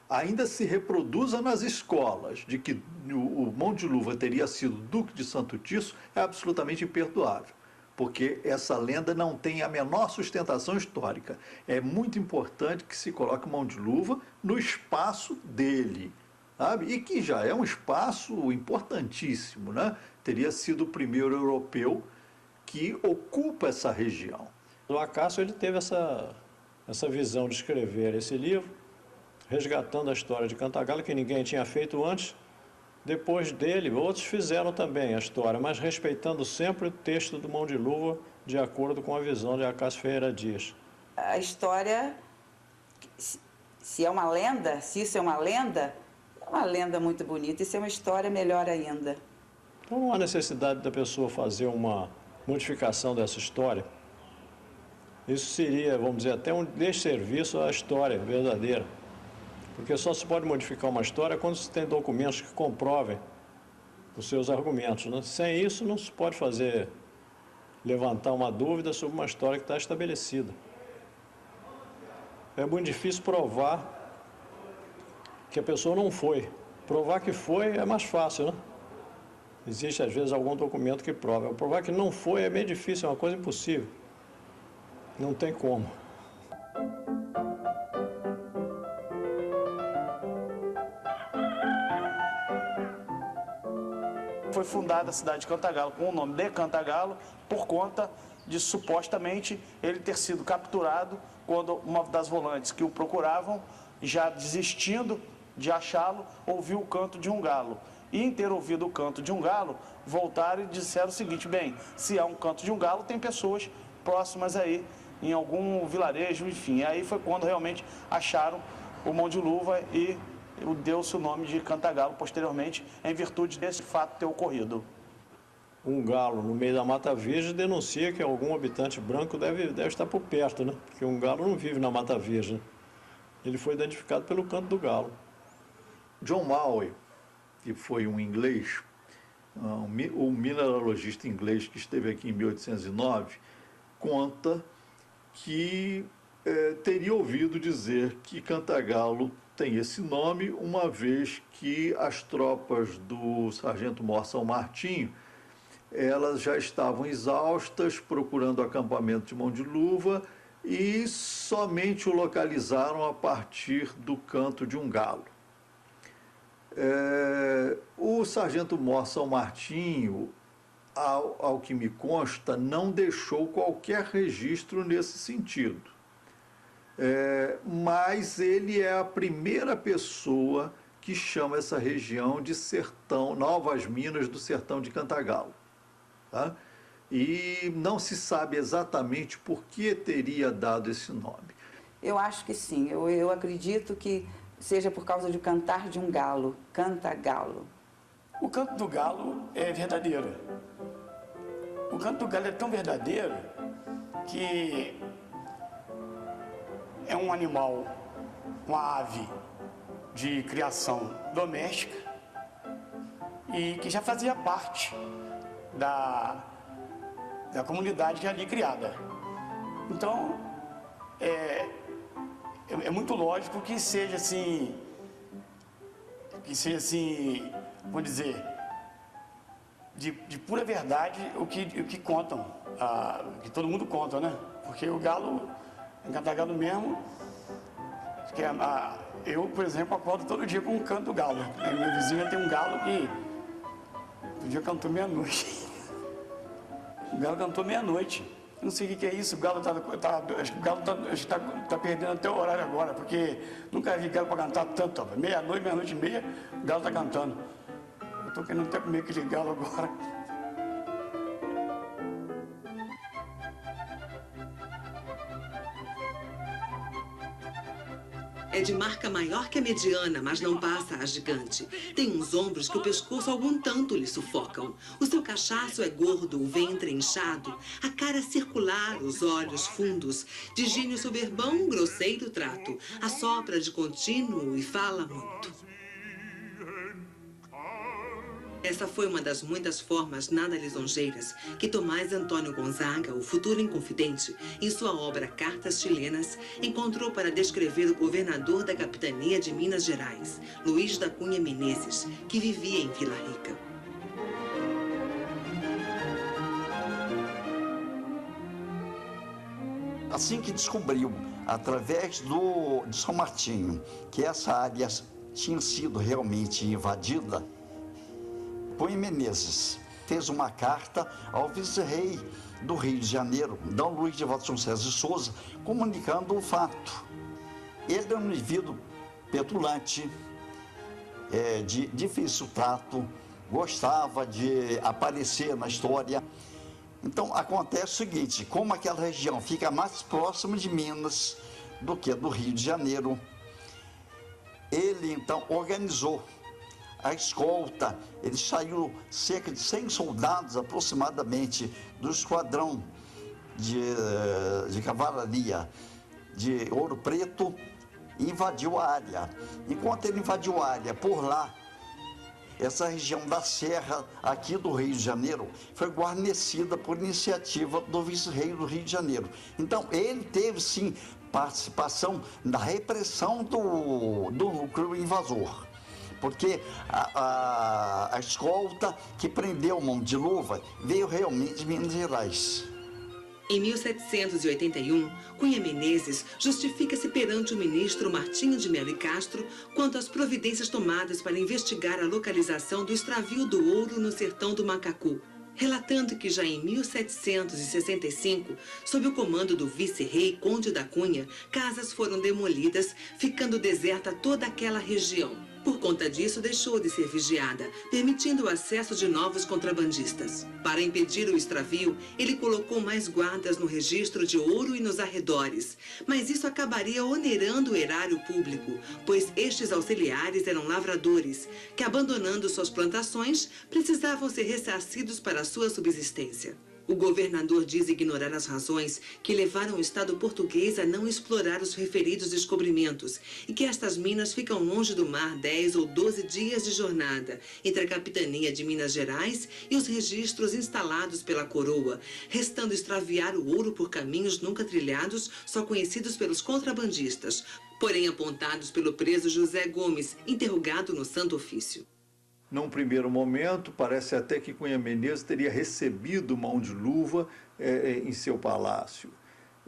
ainda se reproduza nas escolas de que o Mão de Luva teria sido Duque de Santo Tirso é absolutamente imperdoável, porque essa lenda não tem a menor sustentação histórica. É muito importante que se coloque Mão de Luva no espaço dele, sabe? E que já é um espaço importantíssimo, né? Teria sido o primeiro europeu que ocupa essa região. O Acácio ele teve essa visão de escrever esse livro, resgatando a história de Cantagalo, que ninguém tinha feito antes. Depois dele, outros fizeram também a história, mas respeitando sempre o texto do Mão de Luva, de acordo com a visão de Acácio Ferreira Dias. A história, se é uma lenda, se isso é uma lenda muito bonita, e se é uma história, melhor ainda. Então não há necessidade da pessoa fazer uma modificação dessa história. Isso seria, vamos dizer, até um desserviço à história verdadeira. Porque só se pode modificar uma história quando se tem documentos que comprovem os seus argumentos, né? Sem isso, não se pode levantar uma dúvida sobre uma história que está estabelecida. É muito difícil provar que a pessoa não foi. Provar que foi é mais fácil, né? Existe, às vezes, algum documento que prova. Provar que não foi é meio difícil, é uma coisa impossível. Não tem como. Foi fundada a cidade de Cantagalo com o nome de Cantagalo por conta de, supostamente, ele ter sido capturado quando uma das volantes que o procuravam, já desistindo de achá-lo, ouviu o canto de um galo. E, em ter ouvido o canto de um galo, voltaram e disseram o seguinte: bem, se há um canto de um galo, tem pessoas próximas aí, em algum vilarejo, enfim. Aí foi quando realmente acharam o Mão de Luva e deu-se o nome de Cantagalo posteriormente, em virtude desse fato ter ocorrido. Um galo no meio da Mata Virgem denuncia que algum habitante branco deve estar por perto, né? Porque um galo não vive na Mata Virgem. Ele foi identificado pelo canto do galo. John Maui, que foi um inglês, um mineralogista inglês que esteve aqui em 1809, conta que teria ouvido dizer que Cantagalo tem esse nome, uma vez que as tropas do sargento-mor São Martinho, elas já estavam exaustas, procurando acampamento de Mão de Luva, e somente o localizaram a partir do canto de um galo. O sargento-mor São Martinho, ao que me consta, não deixou qualquer registro nesse sentido. Mas ele é a primeira pessoa que chama essa região de Sertão, Novas Minas do Sertão de Cantagalo. Tá? E não se sabe exatamente por que teria dado esse nome. Eu acho que sim, eu acredito que seja por causa do cantar de um galo, Cantagalo. O canto do galo é verdadeiro. O canto do galo é tão verdadeiro que é um animal, uma ave de criação doméstica e que já fazia parte da comunidade ali criada. Então, é muito lógico que seja assim, vamos dizer, de pura verdade o que contam, que todo mundo conta, né? Porque o galo, em Cantagalo mesmo, que eu, por exemplo, acordo todo dia com um canto do galo. A minha vizinha tem um galo que um dia cantou meia-noite. O galo cantou meia-noite. Eu não sei o que é isso, o galo está perdendo até o horário agora, porque nunca vi galo para cantar tanto. Meia-noite, meia-noite e meia, o galo está cantando. Eu estou querendo até comer aquele galo agora. É de marca maior que a mediana, mas não passa a gigante. Tem uns ombros que o pescoço algum tanto lhe sufocam. O seu cachaço é gordo, o ventre inchado, a cara circular, os olhos fundos. De gênio soberbão, grosseiro trato. Assopra de contínuo e fala muito. Essa foi uma das muitas formas nada lisonjeiras que Tomás Antônio Gonzaga, o futuro inconfidente, em sua obra Cartas Chilenas, encontrou para descrever o governador da capitania de Minas Gerais, Luiz da Cunha Menezes, que vivia em Vila Rica. Assim que descobriu, através de São Martinho, que essa área tinha sido realmente invadida, Cunha Menezes fez uma carta ao vice-rei do Rio de Janeiro, D. Luiz de Vasconcelos de Souza, comunicando o fato. Ele é um indivíduo petulante, de difícil trato, gostava de aparecer na história. Então, acontece o seguinte, como aquela região fica mais próxima de Minas do que do Rio de Janeiro, ele, então, organizou a escolta. Ele saiu cerca de 100 soldados aproximadamente do esquadrão de cavalaria de Ouro Preto e invadiu a área. Enquanto ele invadiu a área por lá, essa região da Serra aqui do Rio de Janeiro foi guarnecida por iniciativa do vice-rei do Rio de Janeiro. Então ele teve sim participação na repressão do núcleo invasor. porque a escolta que prendeu Mão de Luva veio realmente de Minas Gerais. Em 1781, Cunha Menezes justifica-se perante o ministro Martinho de Melo e Castro quanto às providências tomadas para investigar a localização do extravio do ouro no sertão do Macacu, relatando que já em 1765, sob o comando do vice-rei Conde da Cunha, casas foram demolidas, ficando deserta toda aquela região. Por conta disso, deixou de ser vigiada, permitindo o acesso de novos contrabandistas. Para impedir o extravio, ele colocou mais guardas no registro de ouro e nos arredores. Mas isso acabaria onerando o erário público, pois estes auxiliares eram lavradores, que, abandonando suas plantações, precisavam ser ressarcidos para a sua subsistência. O governador diz ignorar as razões que levaram o Estado português a não explorar os referidos descobrimentos e que estas minas ficam longe do mar 10 ou 12 dias de jornada entre a capitania de Minas Gerais e os registros instalados pela coroa, restando extraviar o ouro por caminhos nunca trilhados, só conhecidos pelos contrabandistas, porém apontados pelo preso José Gomes, interrogado no Santo Ofício. Num primeiro momento, parece até que Cunha Menezes teria recebido Mão de Luva em seu palácio.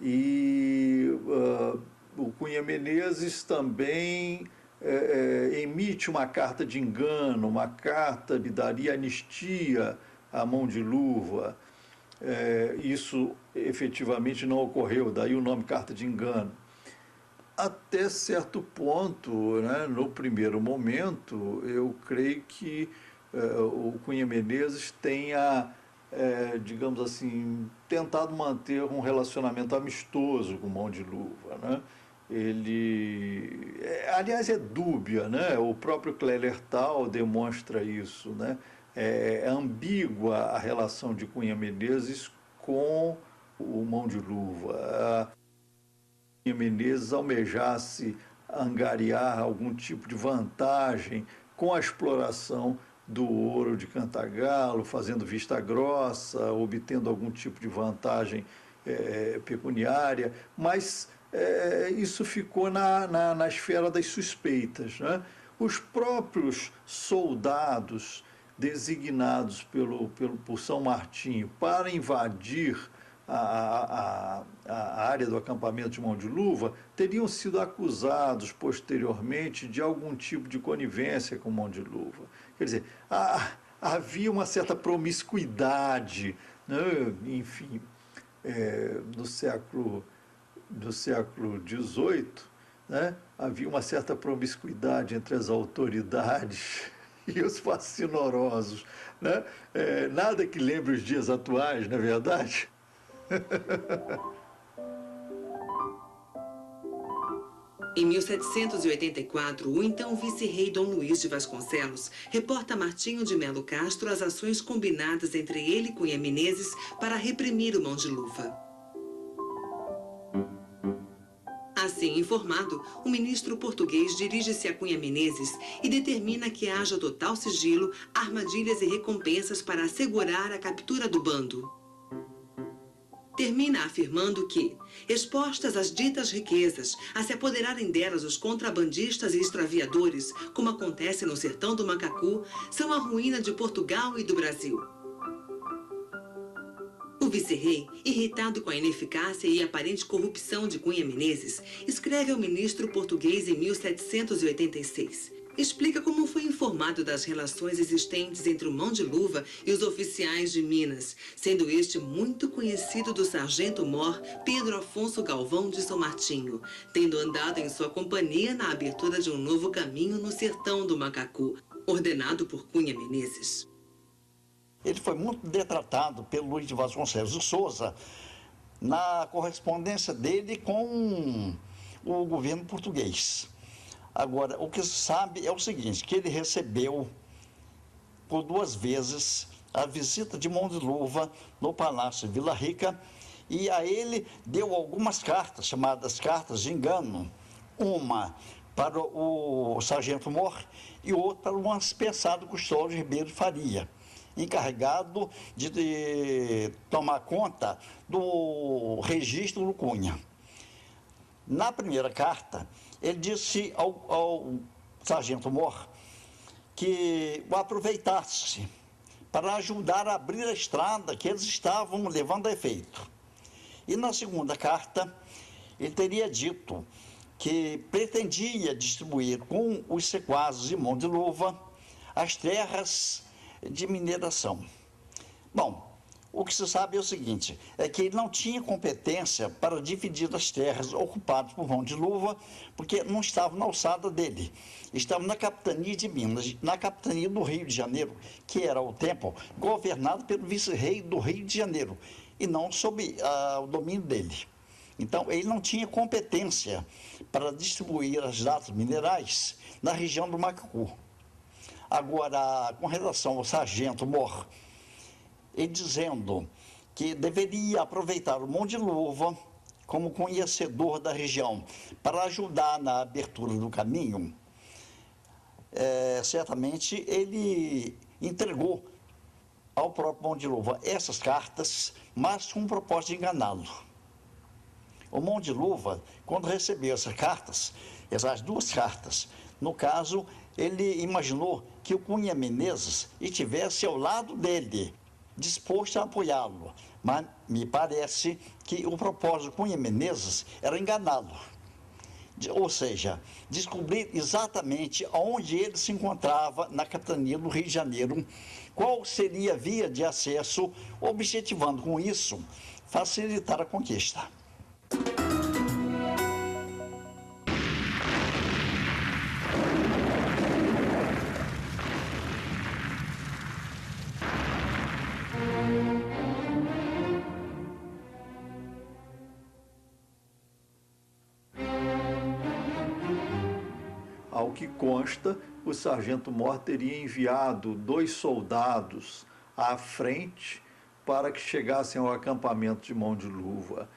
E o Cunha Menezes também emite uma carta de engano, uma carta que daria anistia à Mão de Luva. Isso efetivamente não ocorreu, daí o nome carta de engano. Até certo ponto, né, no primeiro momento, eu creio que o Cunha Menezes tenha, digamos assim, tentado manter um relacionamento amistoso com Mão de Luva, né? Ele, aliás, é dúbia, né? O próprio Clélertal demonstra isso, né? É ambígua a relação de Cunha Menezes com o Mão de Luva. Cunha Menezes almejasse angariar algum tipo de vantagem com a exploração do ouro de Cantagalo, fazendo vista grossa, obtendo algum tipo de vantagem pecuniária, mas isso ficou na esfera das suspeitas, né? Os próprios soldados designados por São Martinho para invadir a área do acampamento de Mão de Luva teriam sido acusados posteriormente de algum tipo de conivência com Mão de Luva. Quer dizer, havia uma certa promiscuidade, né? Enfim, no século XVIII, né? Havia uma certa promiscuidade entre as autoridades e os facinorosos, né? Nada que lembre os dias atuais, não é verdade? Em 1784, o então vice-rei Dom Luís de Vasconcelos reporta a Martinho de Melo Castro as ações combinadas entre ele e Cunha Menezes para reprimir o Mão de Luva. Assim informado, o ministro português dirige-se a Cunha Menezes e determina que haja total sigilo, armadilhas e recompensas para assegurar a captura do bando. Termina afirmando que, expostas as ditas riquezas, a se apoderarem delas os contrabandistas e extraviadores, como acontece no sertão do Macacu, são a ruína de Portugal e do Brasil. O vice-rei, irritado com a ineficácia e aparente corrupção de Cunha Menezes, escreve ao ministro português em 1786. Explica como foi informado das relações existentes entre o Mão de Luva e os oficiais de Minas, sendo este muito conhecido do sargento-mor Pedro Afonso Galvão de São Martinho, tendo andado em sua companhia na abertura de um novo caminho no sertão do Macacu, ordenado por Cunha Menezes. Ele foi muito detratado pelo Luís de Vasconcelos de Souza na correspondência dele com o governo português. Agora, o que se sabe é o seguinte, que ele recebeu por 2 vezes a visita de Mão de Luva no Palácio de Vila Rica e a ele deu algumas cartas, chamadas cartas de engano, uma para o sargento-mor e outra para o anspensado Custódio Ribeiro de Faria, encarregado de tomar conta do registro do Cunha. Na primeira carta, ele disse ao sargento-mor que o aproveitasse para ajudar a abrir a estrada que eles estavam levando a efeito. E na segunda carta, ele teria dito que pretendia distribuir com os sequazes de Mão de Luva as terras de mineração. Bom, o que se sabe é o seguinte, é que ele não tinha competência para dividir as terras ocupadas por Mão de Luva, porque não estavam na alçada dele. Estavam na capitania de Minas, na capitania do Rio de Janeiro, que era ao tempo governado pelo vice-rei do Rio de Janeiro, e não sob o domínio dele. Então, ele não tinha competência para distribuir as datas minerais na região do Macacu. Agora, com relação ao sargento Mor, ele dizendo que deveria aproveitar o Mão de Luva como conhecedor da região para ajudar na abertura do caminho, certamente ele entregou ao próprio Mão de Luva essas cartas, mas com o propósito de enganá-lo. O Mão de Luva, quando recebeu essas duas cartas, no caso, ele imaginou que o Cunha Menezes estivesse ao lado dele, disposto a apoiá-lo, mas me parece que o propósito do Cunha Menezes era enganá-lo. Ou seja, descobrir exatamente onde ele se encontrava na capitania do Rio de Janeiro, qual seria a via de acesso, objetivando com isso facilitar a conquista. Ao que consta, o sargento Mor teria enviado 2 soldados à frente para que chegassem ao acampamento de Mão de Luva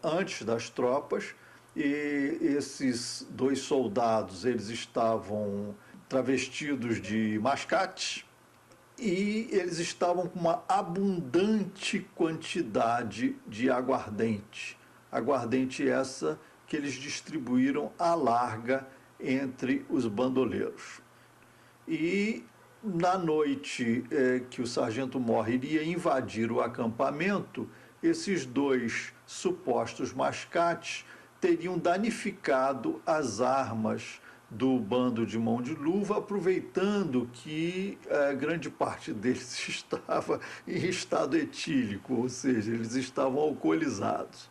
antes das tropas, e esses 2 soldados eles estavam travestidos de mascate e eles estavam com uma abundante quantidade de aguardente. Aguardente essa que eles distribuíram à larga entre os bandoleiros. E na noite que o sargento Mor iria invadir o acampamento, esses 2 supostos mascates teriam danificado as armas do bando de Mão de Luva, aproveitando que grande parte deles estava em estado etílico, ou seja, eles estavam alcoolizados.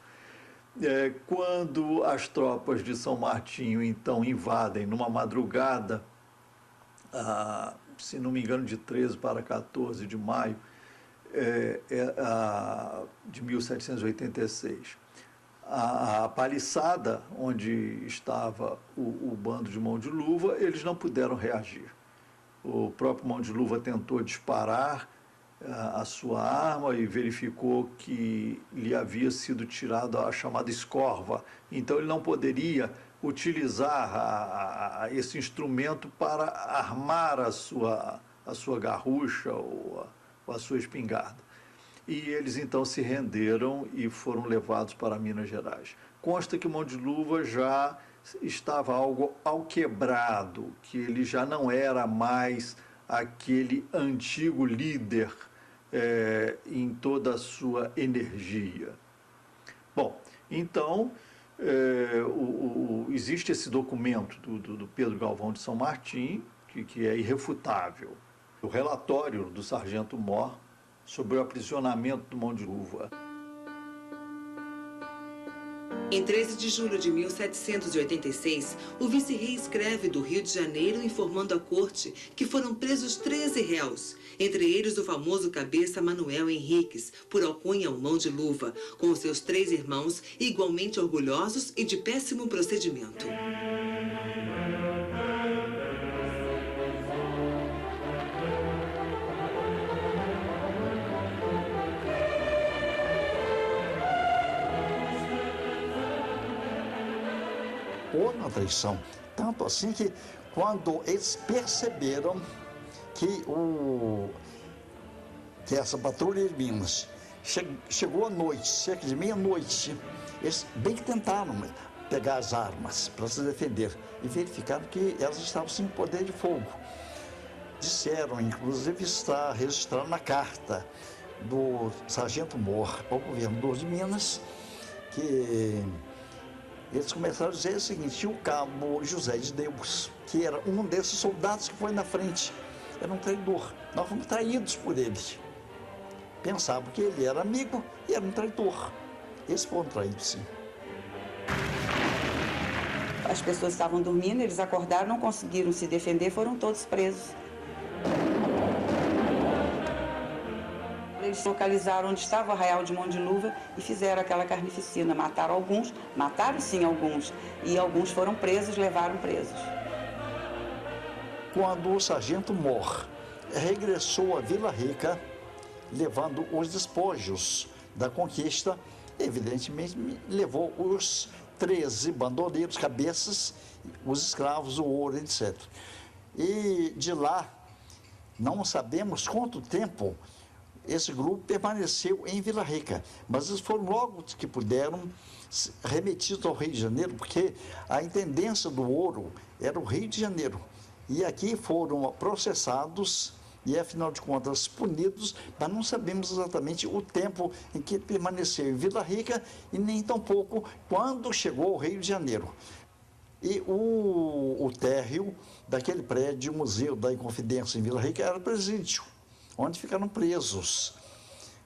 Quando as tropas de São Martinho, então, invadem numa madrugada, se não me engano, de 13 para 14 de maio de 1786, a paliçada onde estava o bando de Mão de Luva, eles não puderam reagir. O próprio Mão de Luva tentou disparar a sua arma e verificou que lhe havia sido tirada a chamada escorva. Então ele não poderia utilizar esse instrumento para armar a sua garrucha ou a sua espingarda. E eles então se renderam e foram levados para Minas Gerais. Consta que Mão de Luva já estava algo alquebrado, que ele já não era mais aquele antigo líder em toda a sua energia. Bom, então, existe esse documento do Pedro Galvão de São Martim, que é irrefutável. O relatório do sargento Mor sobre o aprisionamento do Mão de Luva. Em 13 de julho de 1786, o vice-rei escreve do Rio de Janeiro informando à corte que foram presos 13 réus, entre eles o famoso cabeça Manuel Henriques, por alcunha o Mão de Luva, com os seus 3 irmãos igualmente orgulhosos e de péssimo procedimento. Houve uma traição, tanto assim que quando eles perceberam que essa patrulha de Minas chegou à noite, cerca de meia-noite, eles bem que tentaram pegar as armas para se defender e verificaram que elas estavam sem poder de fogo. Disseram, inclusive está registrado na carta do sargento Mohr ao governador de Minas, que eles começaram a dizer o seguinte: o cabo José de Deus, que era um desses soldados que foi na frente, era um traidor. Nós fomos traídos por ele. Pensavam que ele era amigo e era um traidor. Eles foram traídos, sim. As pessoas estavam dormindo, eles acordaram, não conseguiram se defender, foram todos presos. Eles localizaram onde estava o arraial de Mão de Luva e fizeram aquela carnificina. Mataram alguns, mataram sim alguns, e alguns foram presos, levaram presos. Quando o sargento Mohr regressou à Vila Rica, levando os despojos da conquista, evidentemente levou os 13 bandoleiros, cabeças, os escravos, o ouro, etc. E de lá, não sabemos quanto tempo esse grupo permaneceu em Vila Rica, mas eles foram logo que puderam remetidos ao Rio de Janeiro, porque a intendência do ouro era o Rio de Janeiro. E aqui foram processados e, afinal de contas, punidos, mas não sabemos exatamente o tempo em que permaneceu em Vila Rica e nem tampouco quando chegou ao Rio de Janeiro. E o térreo daquele prédio, o Museu da Inconfidência em Vila Rica, era presídio, onde ficaram presos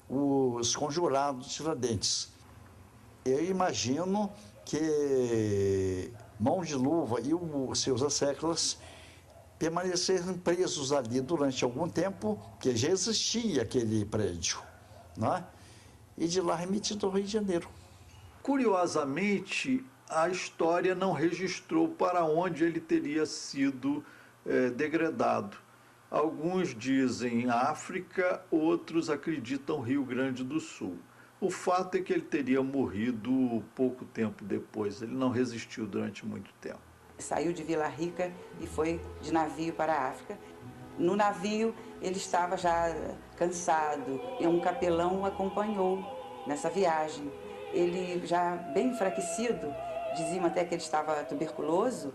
os conjurados de Tiradentes. Eu imagino que Mão de Luva e os seus asseclas permaneceram presos ali durante algum tempo, porque já existia aquele prédio, né? E de lá remetido ao Rio de Janeiro. Curiosamente, a história não registrou para onde ele teria sido degradado. Alguns dizem África, outros acreditam Rio Grande do Sul. O fato é que ele teria morrido pouco tempo depois, ele não resistiu durante muito tempo. Saiu de Vila Rica e foi de navio para a África. No navio, ele estava já cansado e um capelão o acompanhou nessa viagem. Ele já bem enfraquecido, diziam até que ele estava tuberculoso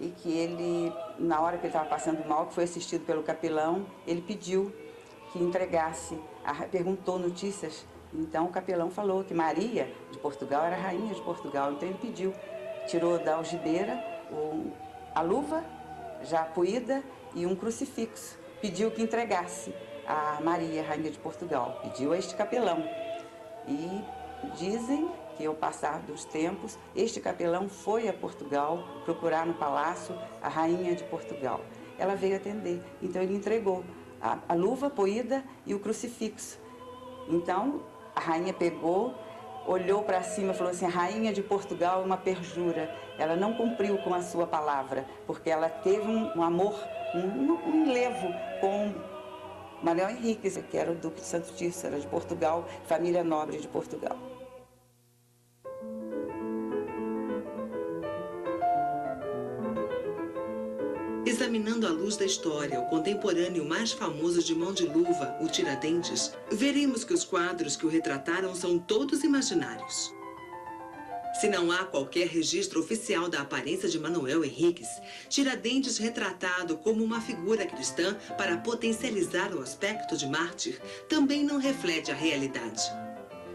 e que ele, na hora que ele estava passando mal, que foi assistido pelo capelão, ele pediu que entregasse, perguntou notícias. Então o capelão falou que Maria de Portugal era rainha de Portugal, então ele pediu, tirou da algibeira a luva já poída e um crucifixo. Pediu que entregasse a Maria, rainha de Portugal. Pediu a este capelão. E dizem que, ao passar dos tempos, este capelão foi a Portugal procurar no palácio a rainha de Portugal. Ela veio atender. Então ele entregou a luva poída e o crucifixo. Então a rainha pegou, olhou para cima e falou assim: a rainha de Portugal é uma perjura. Ela não cumpriu com a sua palavra, porque ela teve um amor, um enlevo com Manuel Henrique, que era o duque de Santo Tirso, era de Portugal, família nobre de Portugal. Examinando à luz da história o contemporâneo mais famoso de Mão de Luva, o Tiradentes, veremos que os quadros que o retrataram são todos imaginários. Se não há qualquer registro oficial da aparência de Manuel Henriques, Tiradentes retratado como uma figura cristã para potencializar o aspecto de mártir também não reflete a realidade.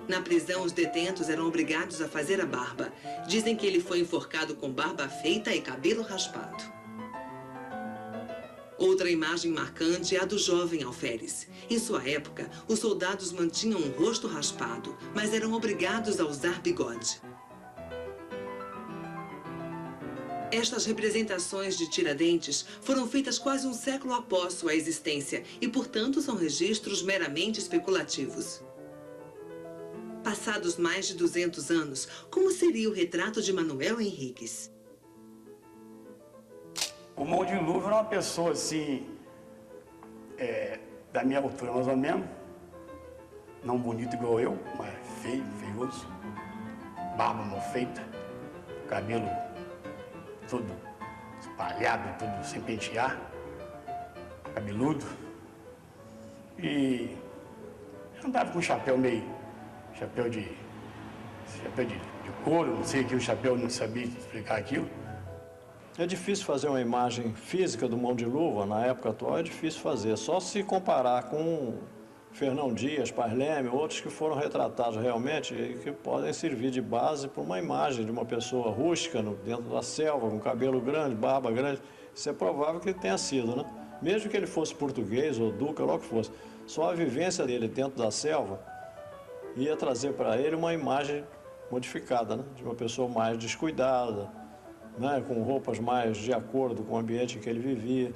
Na prisão, os detentos eram obrigados a fazer a barba. Dizem que ele foi enforcado com barba feita e cabelo raspado. Outra imagem marcante é a do jovem alferes. Em sua época, os soldados mantinham o rosto raspado, mas eram obrigados a usar bigode. Estas representações de Tiradentes foram feitas quase um século após sua existência e, portanto, são registros meramente especulativos. Passados mais de 200 anos, como seria o retrato de Manuel Henriques? O Mão de Luva era uma pessoa assim, da minha altura mais ou menos, não bonito igual eu, mas feio, feioso, barba mal feita, cabelo todo espalhado, tudo sem pentear, cabeludo, e andava com um chapéu meio, chapéu de couro, não sei o que, um chapéu, não sabia explicar aquilo. É difícil fazer uma imagem física do Mão de Luva, na época atual é difícil fazer, só se comparar com Fernão Dias, Paz Leme, outros que foram retratados realmente e que podem servir de base para uma imagem de uma pessoa rústica dentro da selva, com cabelo grande, barba grande. Isso é provável que ele tenha sido, né? Mesmo que ele fosse português ou duca, logo que fosse. Só a vivência dele dentro da selva ia trazer para ele uma imagem modificada, né? De uma pessoa mais descuidada, né? Com roupas mais de acordo com o ambiente em que ele vivia.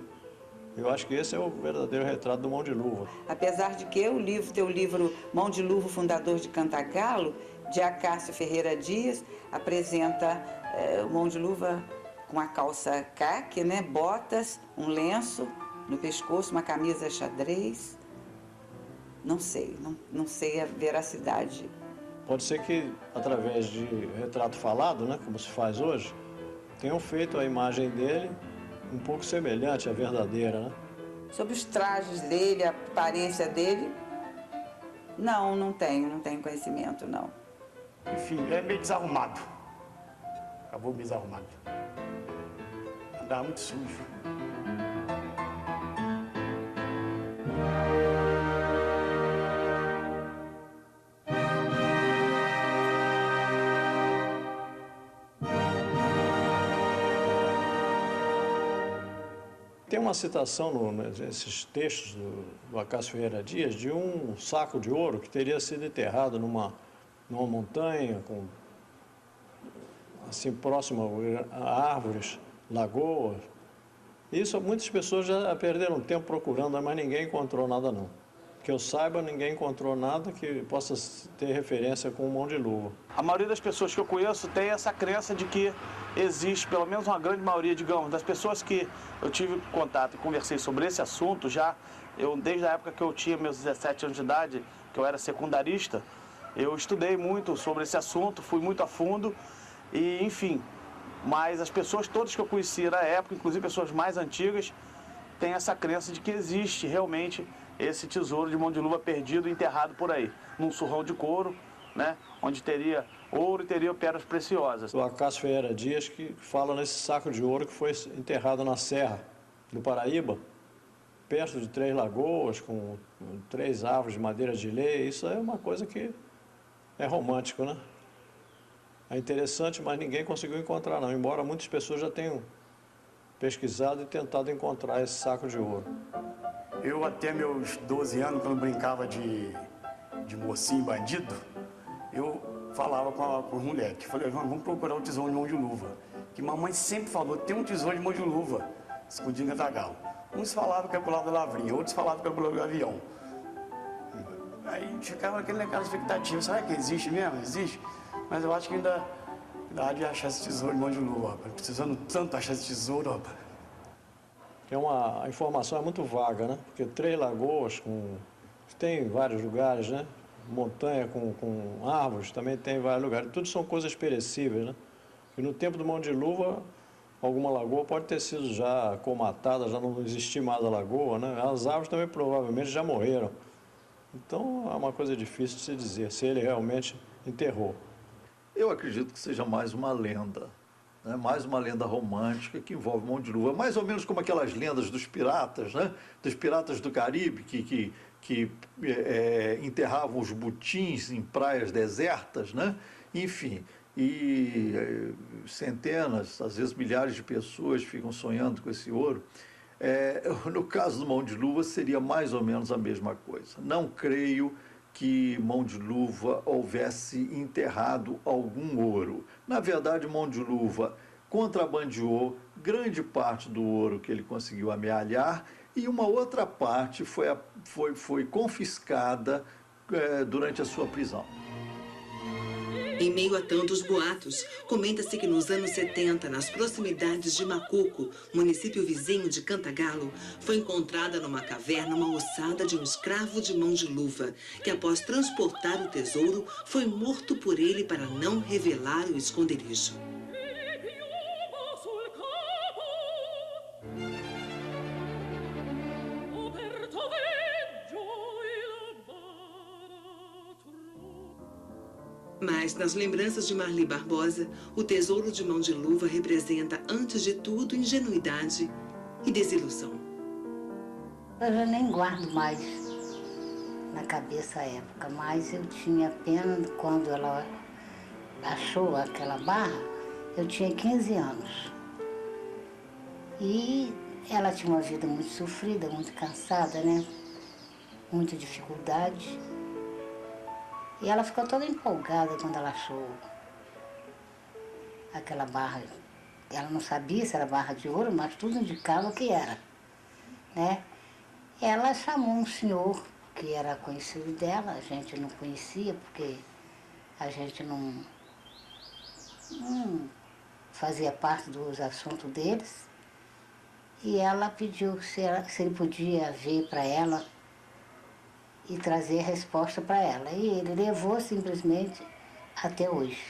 Eu acho que esse é o verdadeiro retrato do Mão de Luva. Apesar de que o teu livro Mão de Luva, Fundador de Cantagalo, de Acácio Ferreira Dias, apresenta o Mão de Luva com a calça caque, né? Botas, um lenço no pescoço, uma camisa xadrez. Não sei a veracidade. Pode ser que, através de retrato falado, né, como se faz hoje, tenham feito a imagem dele um pouco semelhante à verdadeira, né? Sobre os trajes dele, a aparência dele, não tenho conhecimento, não. Enfim, é meio desarrumado. Acabou meio desarrumado. Andava muito sujo. Tem uma citação nesses textos do Acácio Ferreira Dias de um saco de ouro que teria sido enterrado numa montanha, assim, próximo a árvores, lagoas. Isso muitas pessoas já perderam tempo procurando, mas ninguém encontrou nada não. Que eu saiba, ninguém encontrou nada que possa ter referência com o Mão de Luva. A maioria das pessoas que eu conheço tem essa crença de que existe, pelo menos uma grande maioria, digamos, das pessoas que eu tive contato e conversei sobre esse assunto, desde a época que eu tinha meus 17 anos de idade, que eu era secundarista, eu estudei muito sobre esse assunto, fui muito a fundo e, enfim, mas as pessoas todas que eu conhecia na época, inclusive pessoas mais antigas, têm essa crença de que existe realmente esse tesouro de Mão de Luva perdido e enterrado por aí, num surrão de couro, né, onde teria ouro e teria pedras preciosas. O Acácio Ferreira Dias que fala nesse saco de ouro que foi enterrado na Serra do Paraíba, perto de 3 lagoas, com 3 árvores de madeira de lei. Isso é uma coisa que é romântico, né? É interessante, mas ninguém conseguiu encontrar não, embora muitas pessoas já tenham pesquisado e tentado encontrar esse saco de ouro. Eu até meus 12 anos, quando brincava de mocinho bandido, eu falava com os moleques, falei, vamos procurar o tesouro de Mão de Luva. Que mamãe sempre falou, tem um tesouro de Mão de Luva, escondido em Cantagalo. Uns falavam que é pro lado da Lavrinha, outros falavam que é pro lado do Avião. Aí ficava naquela expectativa, será que existe mesmo? Existe? Mas eu acho que ainda há de achar esse tesouro de Mão de Luva, rapaz. Precisando tanto achar esse tesouro, rapaz. A informação é muito vaga, né? Porque 3 lagoas, tem vários lugares, né? Montanha com árvores, também tem vários lugares. Tudo são coisas perecíveis, né? E no tempo do Mão de Luva, alguma lagoa pode ter sido já comatada, já não existir mais a lagoa, né? As árvores também provavelmente já morreram. Então é uma coisa difícil de se dizer, se ele realmente enterrou. Eu acredito que seja mais uma lenda. Né, mais uma lenda romântica que envolve Mão de Luva, mais ou menos como aquelas lendas dos piratas, né, dos piratas do Caribe que enterravam os botins em praias desertas, né, enfim, e centenas, às vezes milhares de pessoas ficam sonhando com esse ouro. No caso do Mão de Luva seria mais ou menos a mesma coisa. Não creio que Mão de Luva houvesse enterrado algum ouro. Na verdade, Mão de Luva contrabandeou grande parte do ouro que ele conseguiu amealhar e uma outra parte foi confiscada durante a sua prisão. Em meio a tantos boatos, comenta-se que nos anos 70, nas proximidades de Macuco, município vizinho de Cantagalo, foi encontrada numa caverna uma ossada de um escravo de Mão de Luva, que após transportar o tesouro, foi morto por ele para não revelar o esconderijo. Mas, nas lembranças de Marli Barbosa, o tesouro de Mão de Luva representa, antes de tudo, ingenuidade e desilusão. Eu já nem guardo mais na cabeça a época, mas eu tinha pena quando ela achou aquela barra, eu tinha 15 anos. E ela tinha uma vida muito sofrida, muito cansada, né? Muita dificuldade. E ela ficou toda empolgada quando ela achou aquela barra. Ela não sabia se era barra de ouro, mas tudo indicava que era, né? Ela chamou um senhor que era conhecido dela, a gente não conhecia, porque a gente não fazia parte dos assuntos deles. E ela pediu se ele podia vir para ela e trazer a resposta para ela. E ele levou simplesmente até hoje.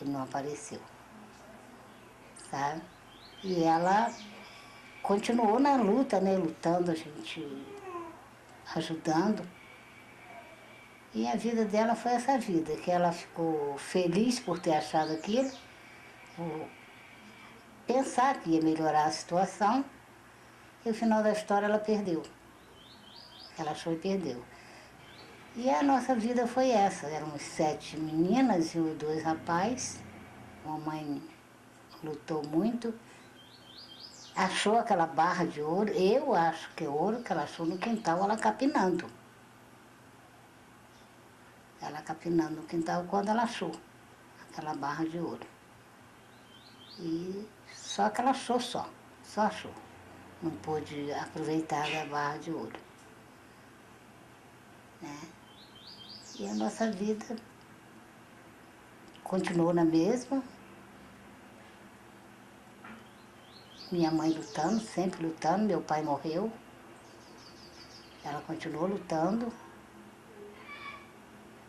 Ele não apareceu, sabe? E ela continuou na luta, né? Lutando, a gente ajudando. E a vida dela foi essa vida, que ela ficou feliz por ter achado aquilo, por pensar que ia melhorar a situação, e no final da história ela perdeu. Ela achou e perdeu. E a nossa vida foi essa, éramos 7 meninas e 2 rapazes. A mamãe lutou muito, achou aquela barra de ouro, eu acho que é ouro, que ela achou no quintal, ela capinando. Ela capinando no quintal quando ela achou aquela barra de ouro. E só que ela achou só achou. Não pôde aproveitar da barra de ouro, né? E a nossa vida continuou na mesma. Minha mãe lutando, sempre lutando, meu pai morreu. Ela continuou lutando.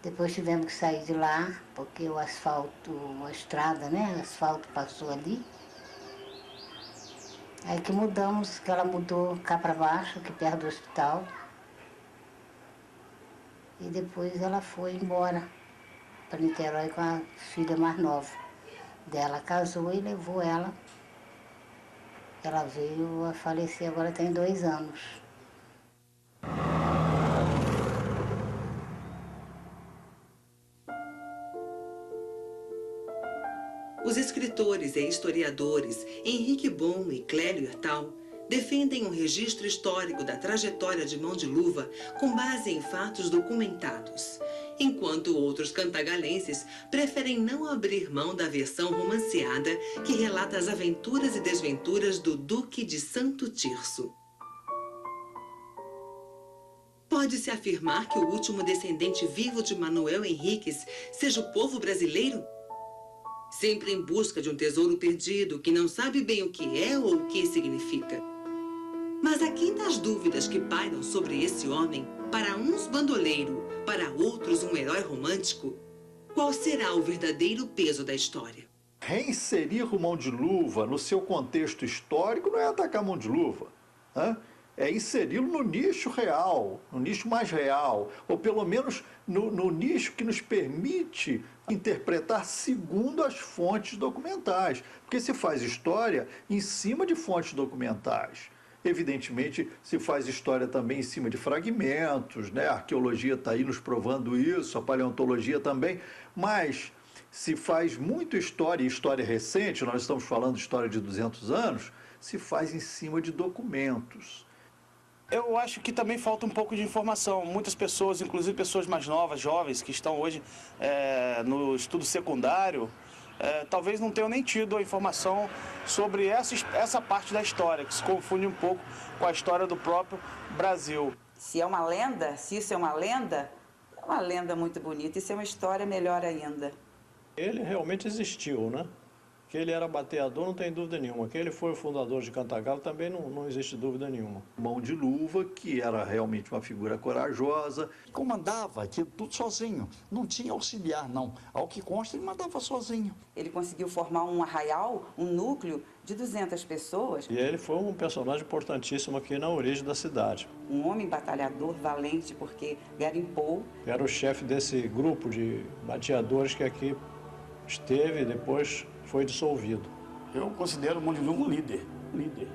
Depois tivemos que sair de lá, porque o asfalto, a estrada, né? O asfalto passou ali. Aí que mudamos, que ela mudou cá para baixo, aqui perto do hospital. E depois ela foi embora para Niterói com a filha mais nova dela. Casou e levou ela. Ela veio a falecer, agora tem 2 anos. Os escritores e historiadores Henrique Bon e Clélio Hertal defendem um registro histórico da trajetória de Mão de Luva com base em fatos documentados, enquanto outros cantagalenses preferem não abrir mão da versão romanceada que relata as aventuras e desventuras do Duque de Santo Tirso. Pode-se afirmar que o último descendente vivo de Manuel Henriques seja o povo brasileiro? Sempre em busca de um tesouro perdido que não sabe bem o que é ou o que significa. Mas aqui das dúvidas que pairam sobre esse homem, para uns bandoleiro, para outros um herói romântico, qual será o verdadeiro peso da história? Reinserir o Mão de Luva no seu contexto histórico não é atacar Mão de Luva, né? É inseri-lo no nicho real, no nicho mais real, ou pelo menos no nicho que nos permite interpretar segundo as fontes documentais. Porque se faz história em cima de fontes documentais. Evidentemente, se faz história também em cima de fragmentos, né? A arqueologia está aí nos provando isso, a paleontologia também, mas se faz muito história, e história recente, nós estamos falando de história de 200 anos, se faz em cima de documentos. Eu acho que também falta um pouco de informação. Muitas pessoas, inclusive pessoas mais novas, jovens, que estão hoje no estudo secundário, talvez não tenham nem tido a informação sobre essa parte da história, que se confunde um pouco com a história do próprio Brasil. Se é uma lenda, se isso é uma lenda muito bonita. E se é uma história, melhor ainda. Ele realmente existiu, né? Que ele era bateador, não tem dúvida nenhuma. Que ele foi o fundador de Cantagalo, também não existe dúvida nenhuma. Mão de Luva, que era realmente uma figura corajosa. Comandava aquilo tudo sozinho, não tinha auxiliar, não. Ao que consta, ele mandava sozinho. Ele conseguiu formar um arraial, um núcleo de 200 pessoas. E ele foi um personagem importantíssimo aqui na origem da cidade. Um homem batalhador, valente, porque garimpou. Era o chefe desse grupo de bateadores que aqui esteve e depois foi dissolvido. Eu considero o Mão de Luva um líder. Líder.